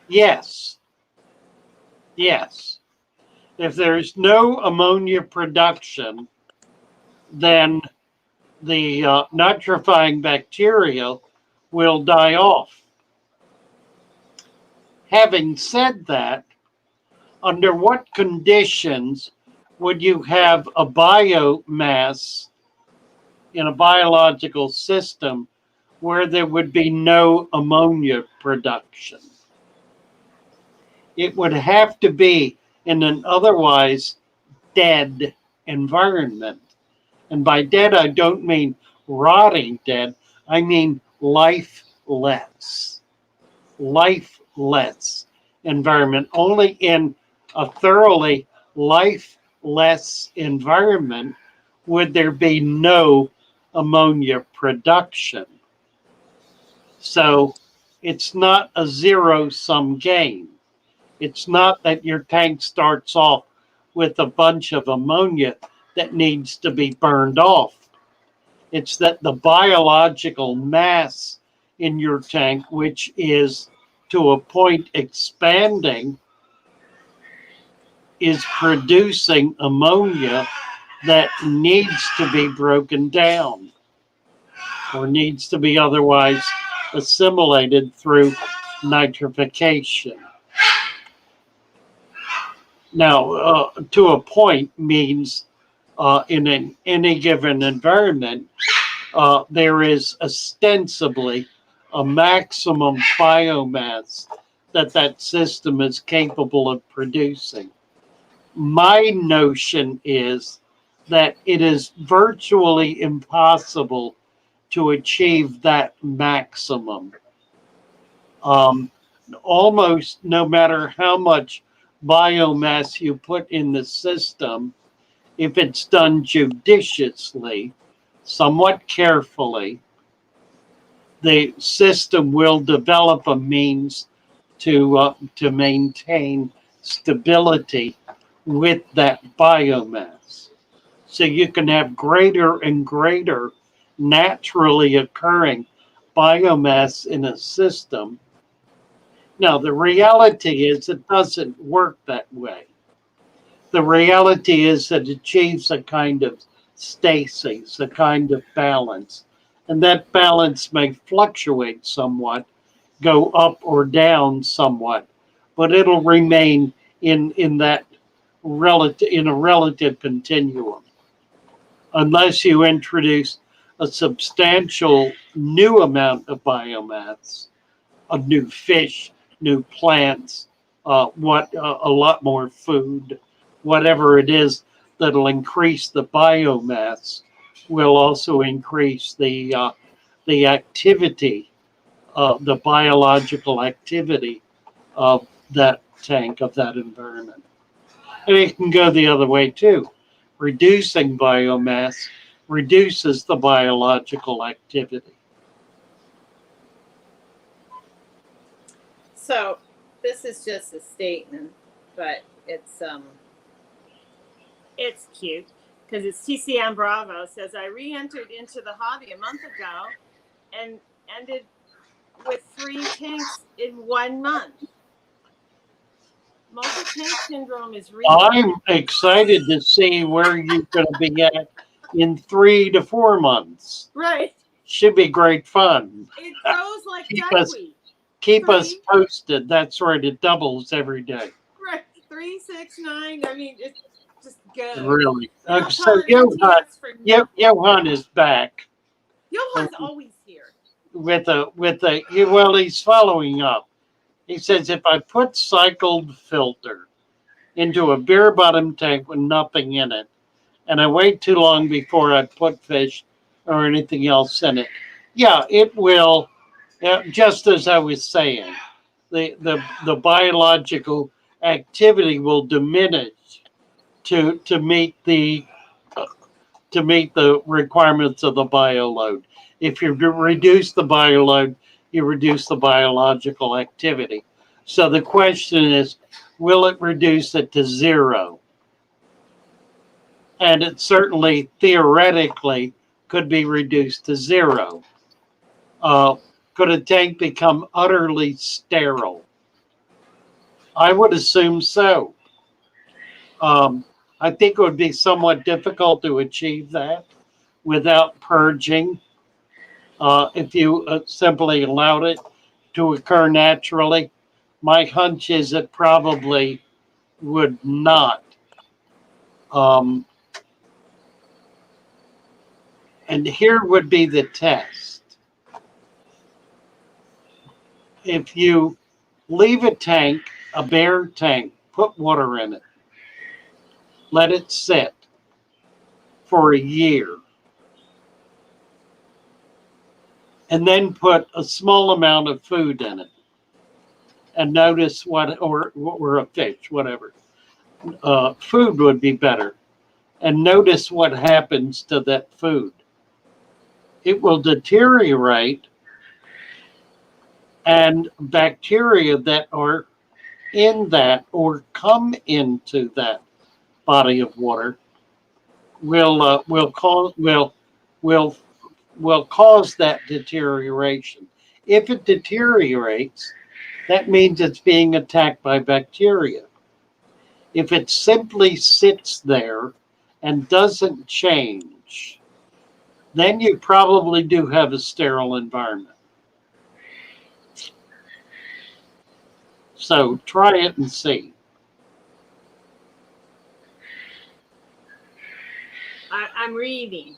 S2: Yes. If there's no ammonia production, then the nitrifying bacteria will die off. Having said that, under what conditions would you have a biomass in a biological system where there would be no ammonia production? It would have to be in an otherwise dead environment. And by dead, I don't mean rotting dead. I mean lifeless environment. Only in a thoroughly lifeless environment would there be no ammonia production. So it's not a zero-sum game. It's not that your tank starts off with a bunch of ammonia that needs to be burned off. It's that the biological mass in your tank, which is to a point expanding, is producing ammonia that needs to be broken down or needs to be otherwise assimilated through nitrification. Now, to a point means in any given environment, there is ostensibly a maximum biomass that system is capable of producing. My notion is that it is virtually impossible to achieve that maximum. Almost no matter how much biomass you put in the system, if it's done judiciously, somewhat carefully, the system will develop a means to maintain stability with that biomass. So you can have greater and greater naturally occurring biomass in a system. Now, the reality is it doesn't work that way. The reality is it achieves a kind of stasis, a kind of balance. And that balance may fluctuate somewhat go up or down somewhat, but it'll remain in that a relative continuum unless you introduce a substantial new amount of biomass of new fish, new plants, a lot more food, whatever it is that'll increase the biomass will also increase the activity, the biological activity of that tank, of that environment. And it can go the other way too. Reducing biomass reduces the biological activity.
S3: So this is just a statement, but it's cute because it's TCM Bravo says I re-entered into the hobby a month ago and ended with 3 tanks in 1 month. Multi-tank syndrome is real.
S2: I'm excited to see where you're going to be at in 3 to 4 months.
S3: Right.
S2: Should be great fun.
S3: It grows like
S2: Keep
S3: duckweed.
S2: Keep us posted. That's right. It doubles every day.
S3: Right. 3, 6, 9. I mean, it's just good.
S2: Really.
S3: So
S2: So Johan is back.
S3: Johan's always here.
S2: Well, he's following up. He says if I put cycled filter into a beer bottom tank with nothing in it, and I wait too long before I put fish or anything else in it, yeah, it will. Just as I was saying, the biological activity will diminish to meet the requirements of the bioload. If you reduce the bioload, you reduce the biological activity. So the question is, will it reduce it to 0? And it certainly theoretically could be reduced to 0. Could a tank become utterly sterile? I would assume so. I think it would be somewhat difficult to achieve that without purging. If you simply allowed it to occur naturally, my hunch is it probably would not. And here would be the test. If you leave a tank, a bare tank, put water in it, let it sit for a year, and then put a small amount of food in it, and notice or a fish, whatever. Food would be better. And notice what happens to that food. It will deteriorate, and bacteria that are in that or come into that body of water will cause that deterioration. If it deteriorates, that means it's being attacked by bacteria. If it simply sits there and doesn't change, then you probably do have a sterile environment. So try it and see.
S3: I'm reading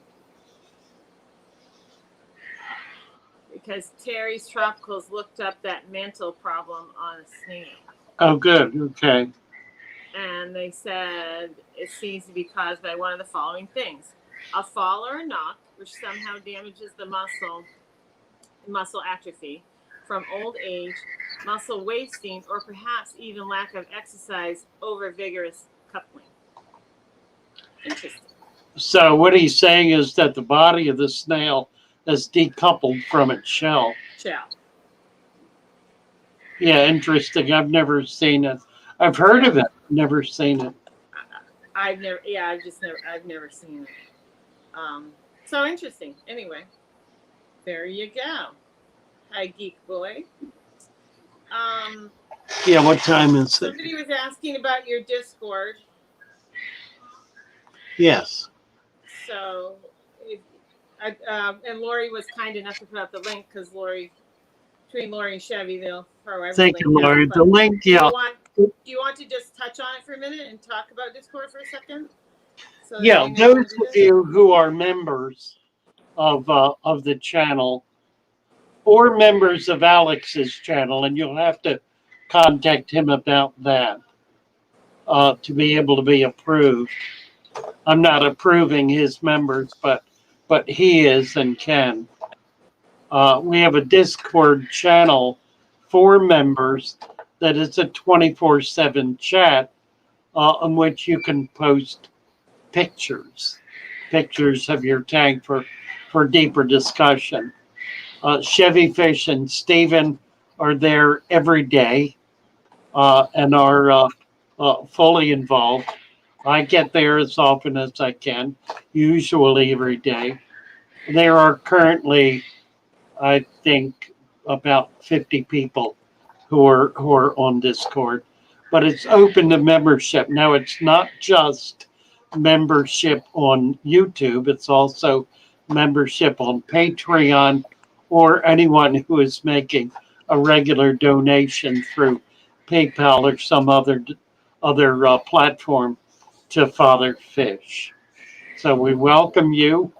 S3: because Terry's Tropicals looked up that mental problem on a snail.
S2: Oh, good. Okay.
S3: And they said it seems to be caused by one of the following things: a fall or a knock, which somehow damages the muscle atrophy from old age, muscle wasting, or perhaps even lack of exercise over vigorous coupling. Interesting.
S2: So what he's saying is that the body of the snail is decoupled from its shell. Yeah, interesting. I've never seen it. I've heard of it, never seen it.
S3: I've never seen it. So interesting. Anyway, there you go. Hi, Geek Boy.
S2: Yeah, what time is it?
S3: Somebody was asking about your Discord.
S2: Yes.
S3: So, and Lori was kind enough to put out the link because Lori between Lori and Chevy. They'll throw every
S2: Thank
S3: link
S2: you, Lori.
S3: out.
S2: The link, yeah.
S3: Do you want to just touch on it for a minute and talk about Discord for a second? So that
S2: Yeah,
S3: they know
S2: those
S3: what
S2: of
S3: it is?
S2: you who are members of the channel or members of Alex's channel, and you'll have to contact him about that to be able to be approved. I'm not approving his members, but he is and can. We have a Discord channel for members that is a 24/7 chat on which you can post pictures of your tank for deeper discussion. Chevy Fish and Steven are there every day and are fully involved. I get there as often as I can, usually every day. There are currently, I think, about 50 people who are on Discord, but it's open to membership. Now, it's not just membership on YouTube, it's also membership on Patreon or anyone who is making a regular donation through PayPal or some other platform to Father Fish. So we welcome you.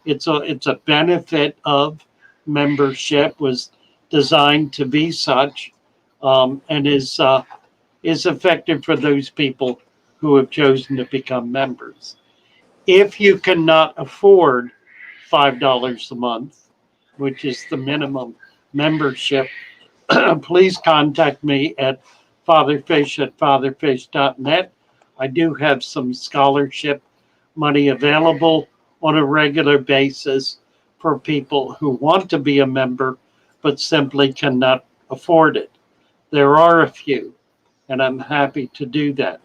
S2: It's a benefit of membership, was designed to be such, and is effective for those people who have chosen to become members. If you cannot afford $5 a month, which is the minimum membership, please contact me at fatherfish@fatherfish.net. I do have some scholarship money available on a regular basis for people who want to be a member but simply cannot afford it. There are a few, and I'm happy to do that.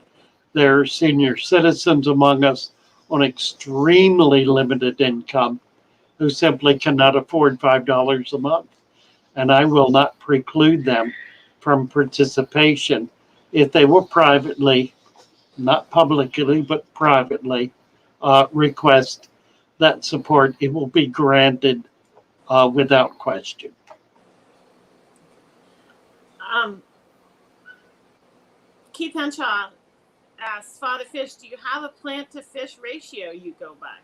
S2: There are senior citizens among us on extremely limited income who simply cannot afford $5 a month. And I will not preclude them from participation if they will privately, not publicly, but privately, request that support. It will be granted without question.
S3: Keith Henshaw asks, Father Fish, do you have a plant to fish ratio you go by?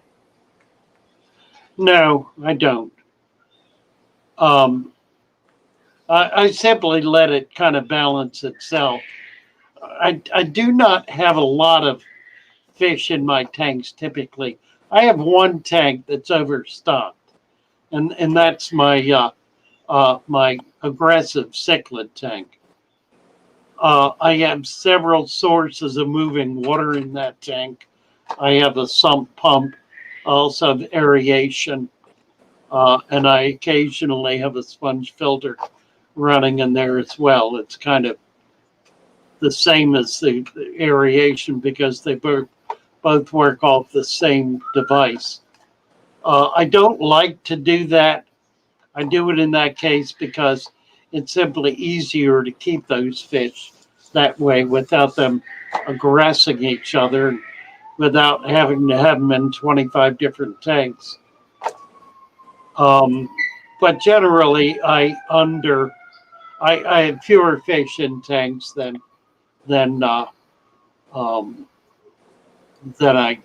S2: No, I don't. I simply let it kind of balance itself. I do not have a lot of fish in my tanks typically. I have one tank that's overstocked, and that's my my aggressive cichlid tank. I have several sources of moving water in that tank. I have a sump pump, also have aeration, and I occasionally have a sponge filter running in there as well. It's kind of the same as the aeration because they both work off the same device. I don't like to do that. I do it in that case because it's simply easier to keep those fish that way without them aggressing each other, without having to have them in 25 different tanks. But generally, I have fewer fish in tanks than um, I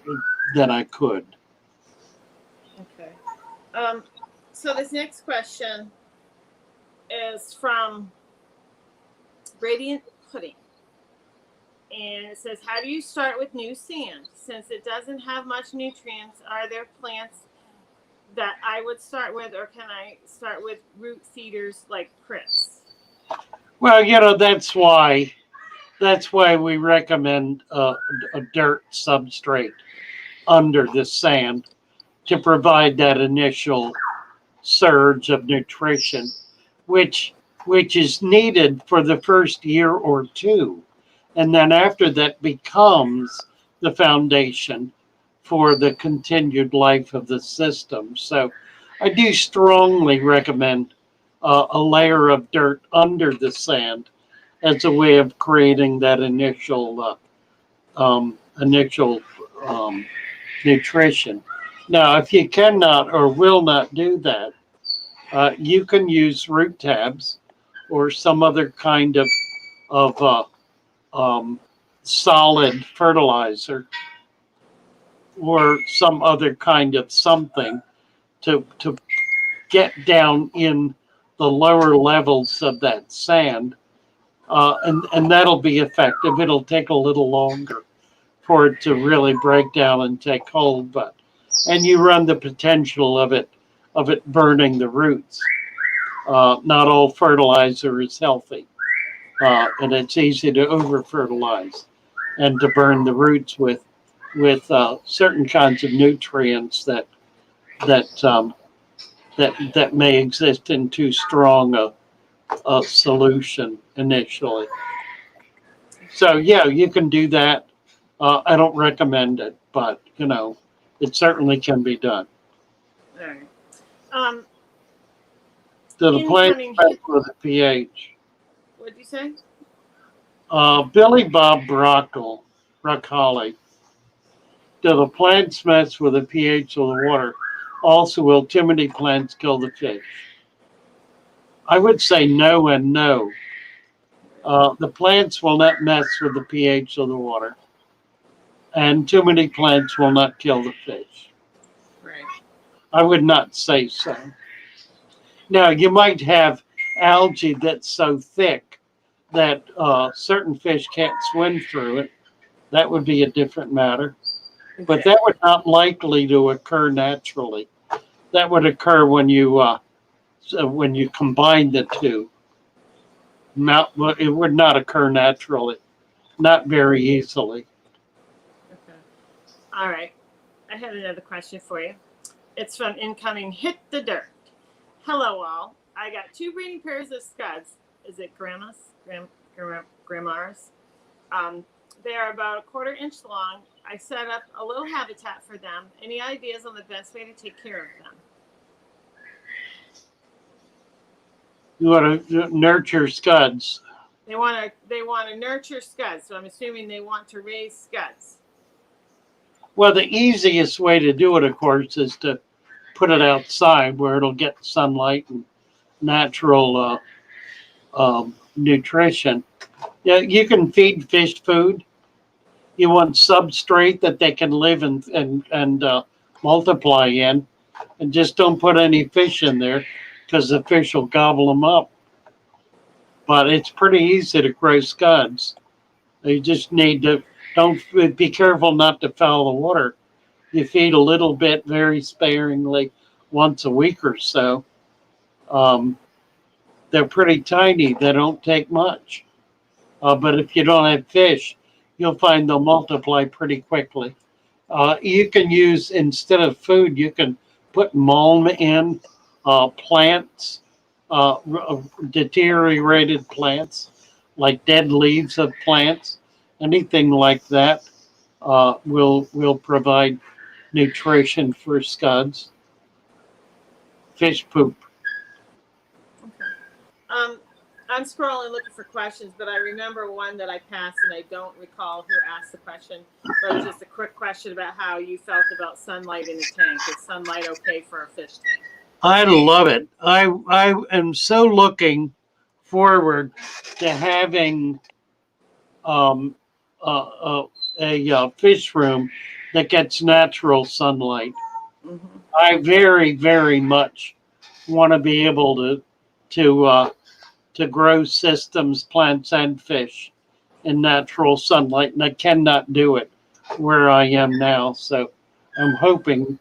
S2: could.
S3: Okay. So this next question is from Radiant Pudding. And it says, how do you start with new sand? Since it doesn't have much nutrients, are there plants that I would start with, or can I start with root feeders like Chris?
S2: Well, that's why we recommend a dirt substrate under the sand to provide that initial surge of nutrition, which is needed for the first year or two. And then after that becomes the foundation for the continued life of the system. So I do strongly recommend a layer of dirt under the sand as a way of creating that initial nutrition. Now, if you cannot or will not do that, You can use root tabs or some other kind of solid fertilizer or some other kind of something to get down in the lower levels of that sand, and that'll be effective. It'll take a little longer for it to really break down and take hold, but and you run the potential of it burning the roots. Not all fertilizer is healthy, and it's easy to over fertilize and to burn the roots with certain kinds of nutrients that that may exist in too strong a solution initially. So yeah, you can do that. I don't recommend it, but it certainly can be done.
S3: All right. Um,
S2: To the plant
S3: incoming.
S2: with a pH.
S3: What'd you say?
S2: Billy Bob Broccoli. Do the plants mess with the pH of the water? Also, will timidity plants kill the fish? I would say no and no. The plants will not mess with the pH of the water, and too many plants will not kill the fish.
S3: Right.
S2: I would not say so. Now, you might have algae that's so thick that certain fish can't swim through it. That would be a different matter. But that would not likely to occur naturally. That would occur when you combine the two. It would not occur naturally, not very easily.
S3: Okay. All right. I have another question for you. It's from incoming Hit the Dirt. Hello, all. I got 2 breeding pairs of scuds. Is it grammars? They are about a 1/4 inch long. I set up a little habitat for them. Any ideas on the best way to take care of them?
S2: You want to nurture scuds.
S3: They want to nurture scuds. So I'm assuming they want to raise scuds.
S2: Well, the easiest way to do it, of course, is to put it outside where it'll get sunlight and natural nutrition. Yeah, you can feed fish food. You want substrate that they can live and multiply in, and just don't put any fish in there because the fish will gobble them up. But it's pretty easy to grow scuds. You just need to don't be careful not to foul the water. You feed a little bit very sparingly once a week or so. They're pretty tiny. They don't take much. But if you don't have fish, you'll find they'll multiply pretty quickly. You can use, instead of food, you can put mulch in, plants, deteriorated plants, like dead leaves of plants. Anything like that will provide nutrition for scuds. Fish poop.
S3: Okay. I'm scrolling looking for questions, but I remember one that I passed and I don't recall who asked the question. But it was just a quick question about how you felt about sunlight in the tank. Is sunlight okay for a fish tank?
S2: I love it. I am so looking forward to having a fish room that gets natural sunlight.
S3: Mm-hmm.
S2: I very, very much want to be able to grow systems, plants, and fish in natural sunlight, and I cannot do it where I am now. So I'm hoping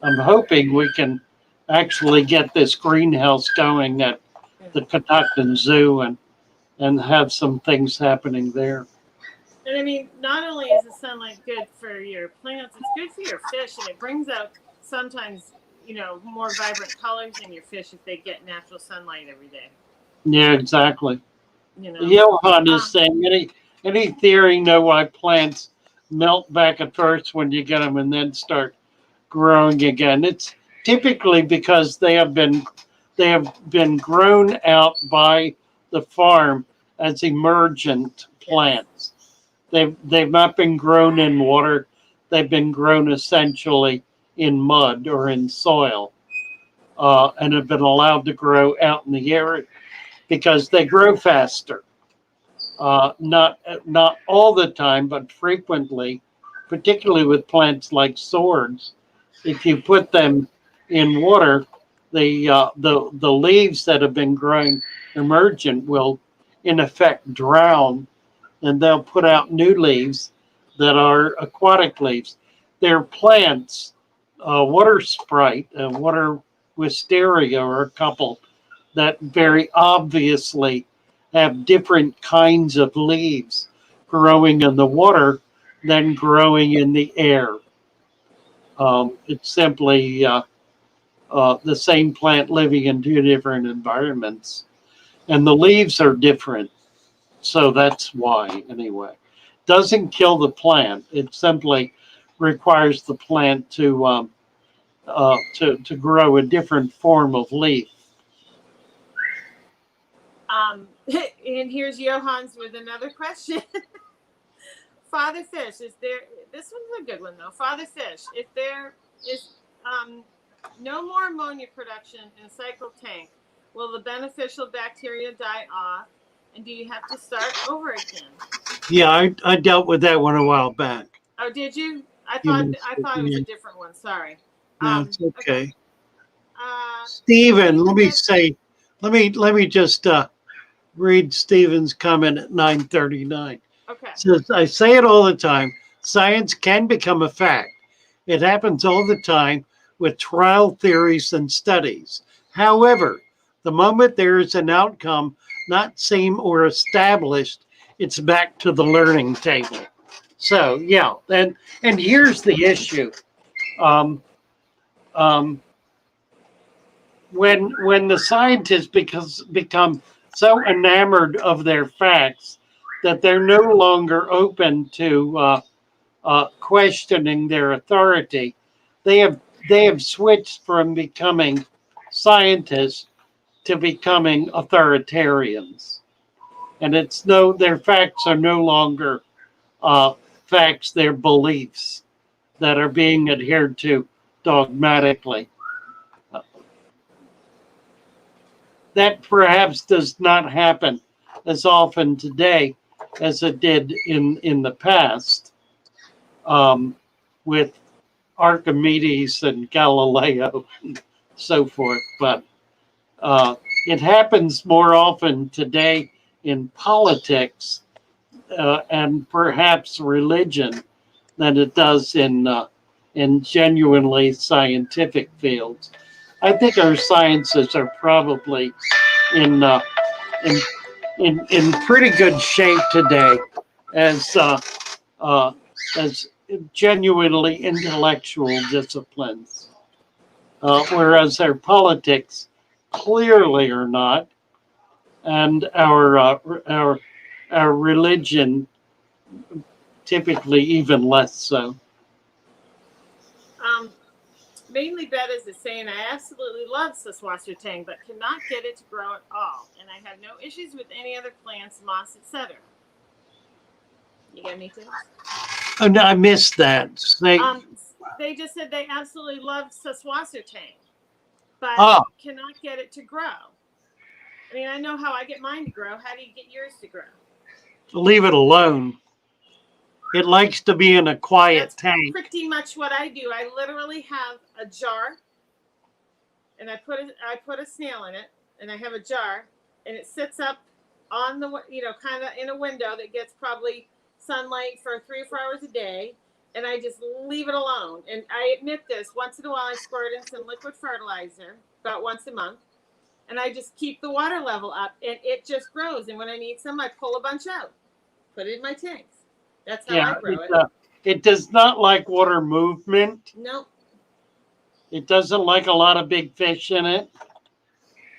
S2: we can actually get this greenhouse going at the Catoctin Zoo and have some things happening there.
S3: And I mean, not only is the sunlight good for your plants, it's good for your fish, and it brings out sometimes, more vibrant colors in your fish if they get natural sunlight every day.
S2: Yeah, exactly. Johan is saying, any theory know why plants melt back at first when you get them and then start growing again? It's typically because they have been grown out by the farm as emergent plants. They've not been grown in water. They've been grown essentially in mud or in soil. and have been allowed to grow out in the area because they grow faster. Not all the time, but frequently, particularly with plants like swords. If you put them in water, the leaves that have been growing emergent will, in effect, drown, and they'll put out new leaves that are aquatic leaves. They're plants. Water sprite and water wisteria are a couple that very obviously have different kinds of leaves growing in the water than growing in the air. It's simply the same plant living in two different environments, and the leaves are different. So that's why, anyway. Doesn't kill the plant. It simply requires the plant to grow a different form of leaf.
S3: And here's Johan's with another question. Father Fish, is there, this one's a good one though. Father Fish, if there is no more ammonia production in a cycle tank, will the beneficial bacteria die off? And do you have to start over again?
S2: Yeah, I dealt with that one a while back.
S3: Oh, did you? I thought it was a different one. Sorry.
S2: No, it's okay.
S3: Stephen,
S2: let me just read Stephen's comment at 9:39.
S3: Okay.
S2: So I say it all the time. Science can become a fact. It happens all the time with trial theories and studies. However, the moment there is an outcome not seen or established, it's back to the learning table. So yeah, and here's the issue. Um, um, when the scientists become so enamored of their facts that they're no longer open to questioning their authority, they have switched from becoming scientists to becoming authoritarians, and their facts are no longer facts; they're beliefs that are being adhered to dogmatically. That perhaps does not happen as often today as it did in the past, with Archimedes and Galileo and so forth. But it happens more often today in politics and perhaps religion than it does in genuinely scientific fields. I think our sciences are probably in pretty good shape today as genuinely intellectual disciplines, whereas our politics clearly are not, and our religion typically even less so.
S3: Mainly Bettas is saying, I absolutely love Saswasser Tang, but cannot get it to grow at all. And I have no issues with any other plants, moss, etc. You got anything?
S2: Oh, no, I missed that.
S3: They just said they absolutely love Saswasser Tang, but cannot get it to grow. I mean, I know how I get mine to grow. How do you get yours to grow?
S2: Leave it alone. It likes to be in a quiet tank.
S3: Pretty much what I do. I literally have a jar, and I put a snail in it, and I have a jar, and it sits up on the, kind of in a window that gets probably sunlight for 3 or 4 hours a day, and I just leave it alone. And I admit this, once in a while I squirt in some liquid fertilizer, about once a month, and I just keep the water level up, and it just grows. And when I need some, I pull a bunch out, put it in my tanks. That's how I grow it.
S2: It does not like water movement.
S3: Nope.
S2: It doesn't like a lot of big fish in it.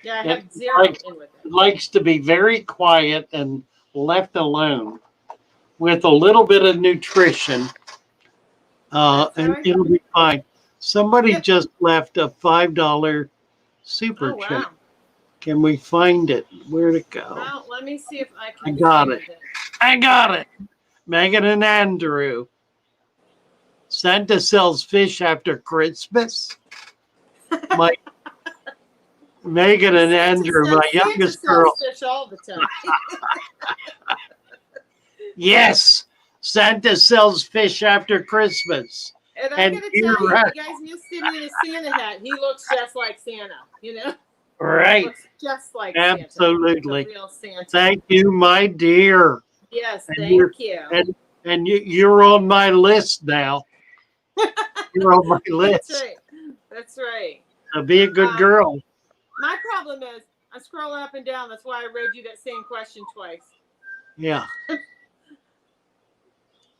S3: Yeah, I have zero in with it.
S2: It likes to be very quiet and left alone with a little bit of nutrition, and it'll be fine. Somebody just left a $5 super chat. Wow. Can we find it? Where'd it go?
S3: Well, let me see if I can.
S2: I got it. Megan and Andrew. Santa sells fish after Christmas. Megan and Andrew, my
S3: Santa
S2: youngest
S3: sells
S2: girl.
S3: fish all the time.
S2: Yes, Santa sells fish after Christmas.
S3: And I'm
S2: And
S3: going to
S2: you're
S3: tell you,
S2: right.
S3: if you guys missed him in his Santa hat, he looks just like Santa, you know?
S2: Right.
S3: Looks just like
S2: Absolutely.
S3: Santa. The real Santa.
S2: Thank you, my dear.
S3: Yes,
S2: And
S3: thank you.
S2: And you're on my list now. You're on my list.
S3: That's right. That's right.
S2: So be a good girl.
S3: My problem is I'm scrolling up and down. That's why I read you that same question twice.
S2: Yeah.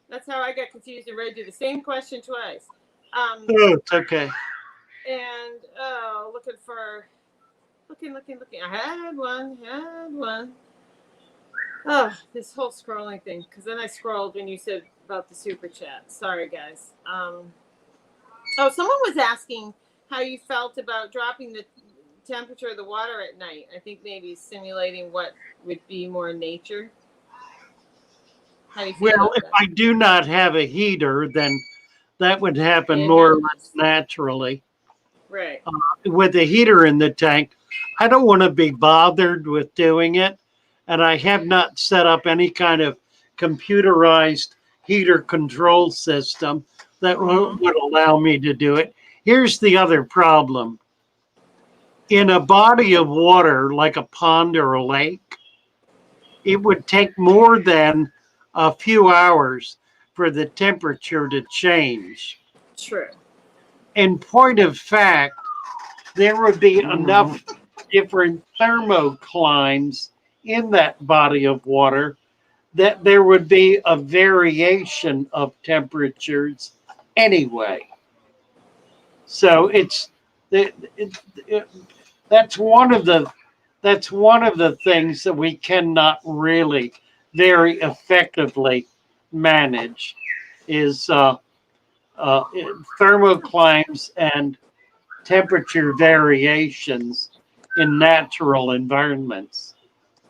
S3: That's how I got confused and read you the same question twice.
S2: Oh, it's okay.
S3: And looking. I had one. Oh, this whole scrolling thing. Because then I scrolled when you said about the super chat. Sorry, guys. Someone was asking how you felt about dropping the temperature of the water at night. I think maybe simulating what would be more nature. How do you feel about
S2: If
S3: that?
S2: I do not have a heater, then that would happen more or less naturally.
S3: Right.
S2: With a heater in the tank, I don't want to be bothered with doing it. And I have not set up any kind of computerized heater control system that would allow me to do it. Here's the other problem. In a body of water like a pond or a lake, it would take more than a few hours for the temperature to change.
S3: True.
S2: In point of fact, there would be enough different thermoclimes in that body of water that there would be a variation of temperatures anyway. So that's one of the things that we cannot really very effectively manage is thermoclimes and temperature variations in natural environments.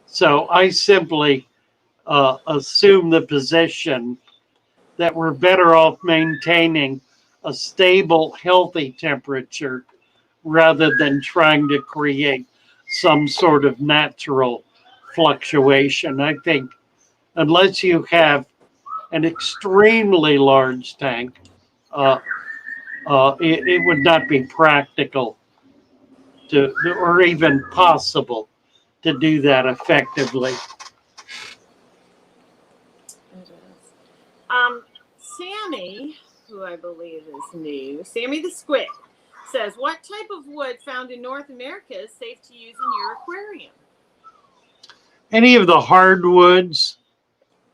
S2: So I simply assume the position that we're better off maintaining a stable, healthy temperature rather than trying to create some sort of natural fluctuation. I think unless you have an extremely large tank, it would not be practical or even possible to do that effectively.
S3: Sammy, who I believe is new, Sammy the Squid, says, what type of wood found in North America is safe to use in your aquarium?
S2: Any of the hardwoods,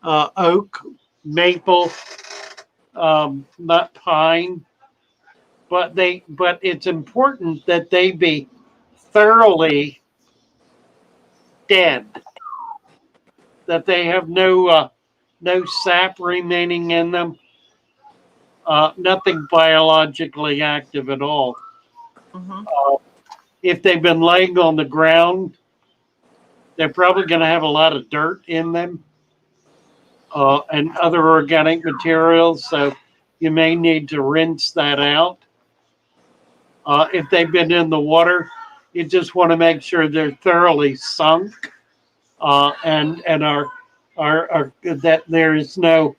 S2: oak, maple, not pine, but it's important that they be thoroughly dead, that they have no sap remaining in them, nothing biologically active at all. If they've been laying on the ground, they're probably going to have a lot of dirt in them and other organic materials. So you may need to rinse that out. If they've been in the water, you just want to make sure they're thoroughly sunk and are that there is no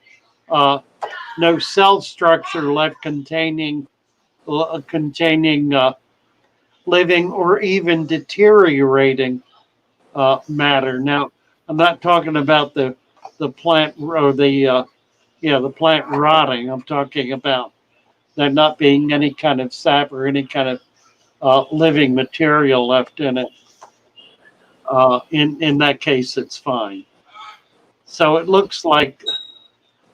S2: cell structure left containing living or even deteriorating matter. Now, I'm not talking about the plant or the plant rotting. I'm talking about there not being any kind of sap or any kind of living material left in it. In that case, it's fine. So it looks like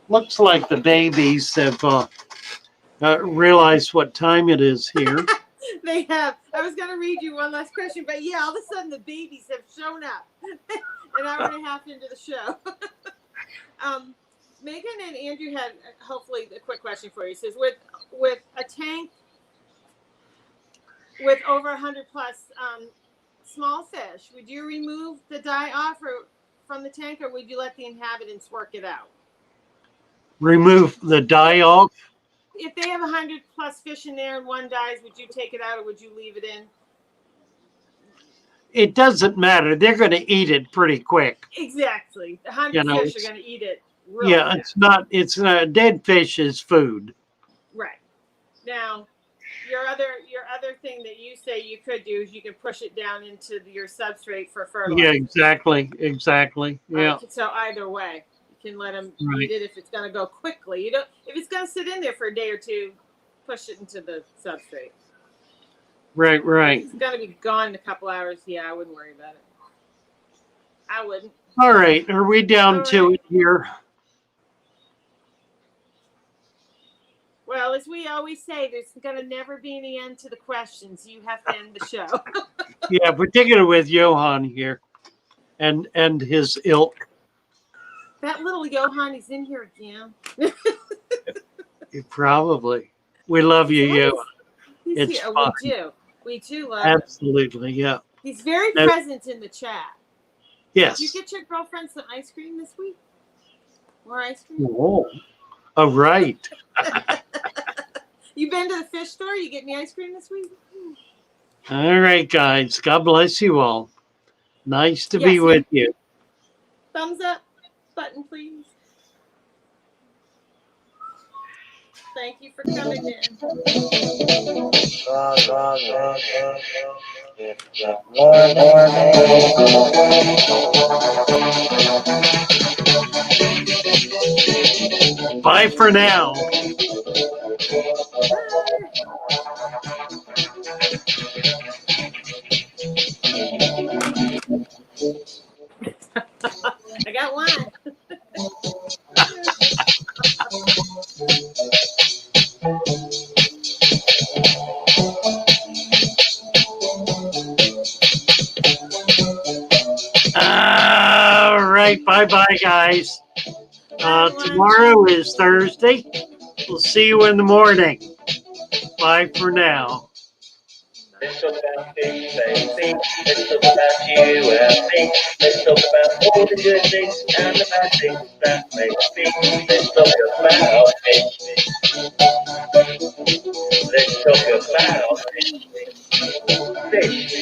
S2: the babies have realized what time it is here.
S3: They have. I was going to read you one last question, but yeah, all of a sudden the babies have shown up an hour and a half into the show. Megan and Andrew had hopefully a quick question for you. It says, with a tank with over 100 plus small fish, would you remove the die off from the tank, or would you let the inhabitants work it out?
S2: Remove the die off?
S3: If they have 100 plus fish in there and one dies, would you take it out or would you leave it in?
S2: it doesn't matter. They're going to eat it pretty quick.
S3: Exactly. The 100
S2: You know,
S3: fish are going to eat it real
S2: yeah,
S3: fast.
S2: it's not dead fish is food.
S3: Right. Now, your other thing that you say you could do is you can push it down into your substrate for fertilizer.
S2: Yeah, exactly. Yeah.
S3: So either way, you can let them
S2: Right.
S3: eat it if it's going to go quickly. You don't. If it's going to sit in there for a day or two, push it into the substrate.
S2: Right.
S3: If it's going to be gone in a couple hours. Yeah, I wouldn't worry about it. I wouldn't.
S2: All right. Are we down
S3: All
S2: to
S3: right.
S2: it here?
S3: Well, as we always say, there's going to never be any end to the questions. You have to end the show.
S2: Yeah, particularly with Johan here and his ilk.
S3: That little Johan is in here again.
S2: Probably. We love you, Johan.
S3: He's
S2: It's
S3: here.
S2: fun.
S3: We do love him.
S2: Absolutely, yeah.
S3: He's very
S2: Now-
S3: present in the chat.
S2: Yes.
S3: Did you get your girlfriend some ice cream this week? More ice cream?
S2: Oh, right.
S3: You been to the fish store? You get any ice cream this week?
S2: All right, guys. God bless you all. Nice to be
S3: Yes.
S2: with you.
S3: Thumbs up button, please. Thank you for coming in.
S2: Bye for now.
S3: I got one.
S2: All right. Bye-bye, guys. Tomorrow is Thursday. We'll see you in the morning. Bye for now.
S1: Let's talk about fish, baby. Let's talk about you and me. Let's talk about all the good things and the bad things that make me. Let's talk about fish. Let's talk about fish.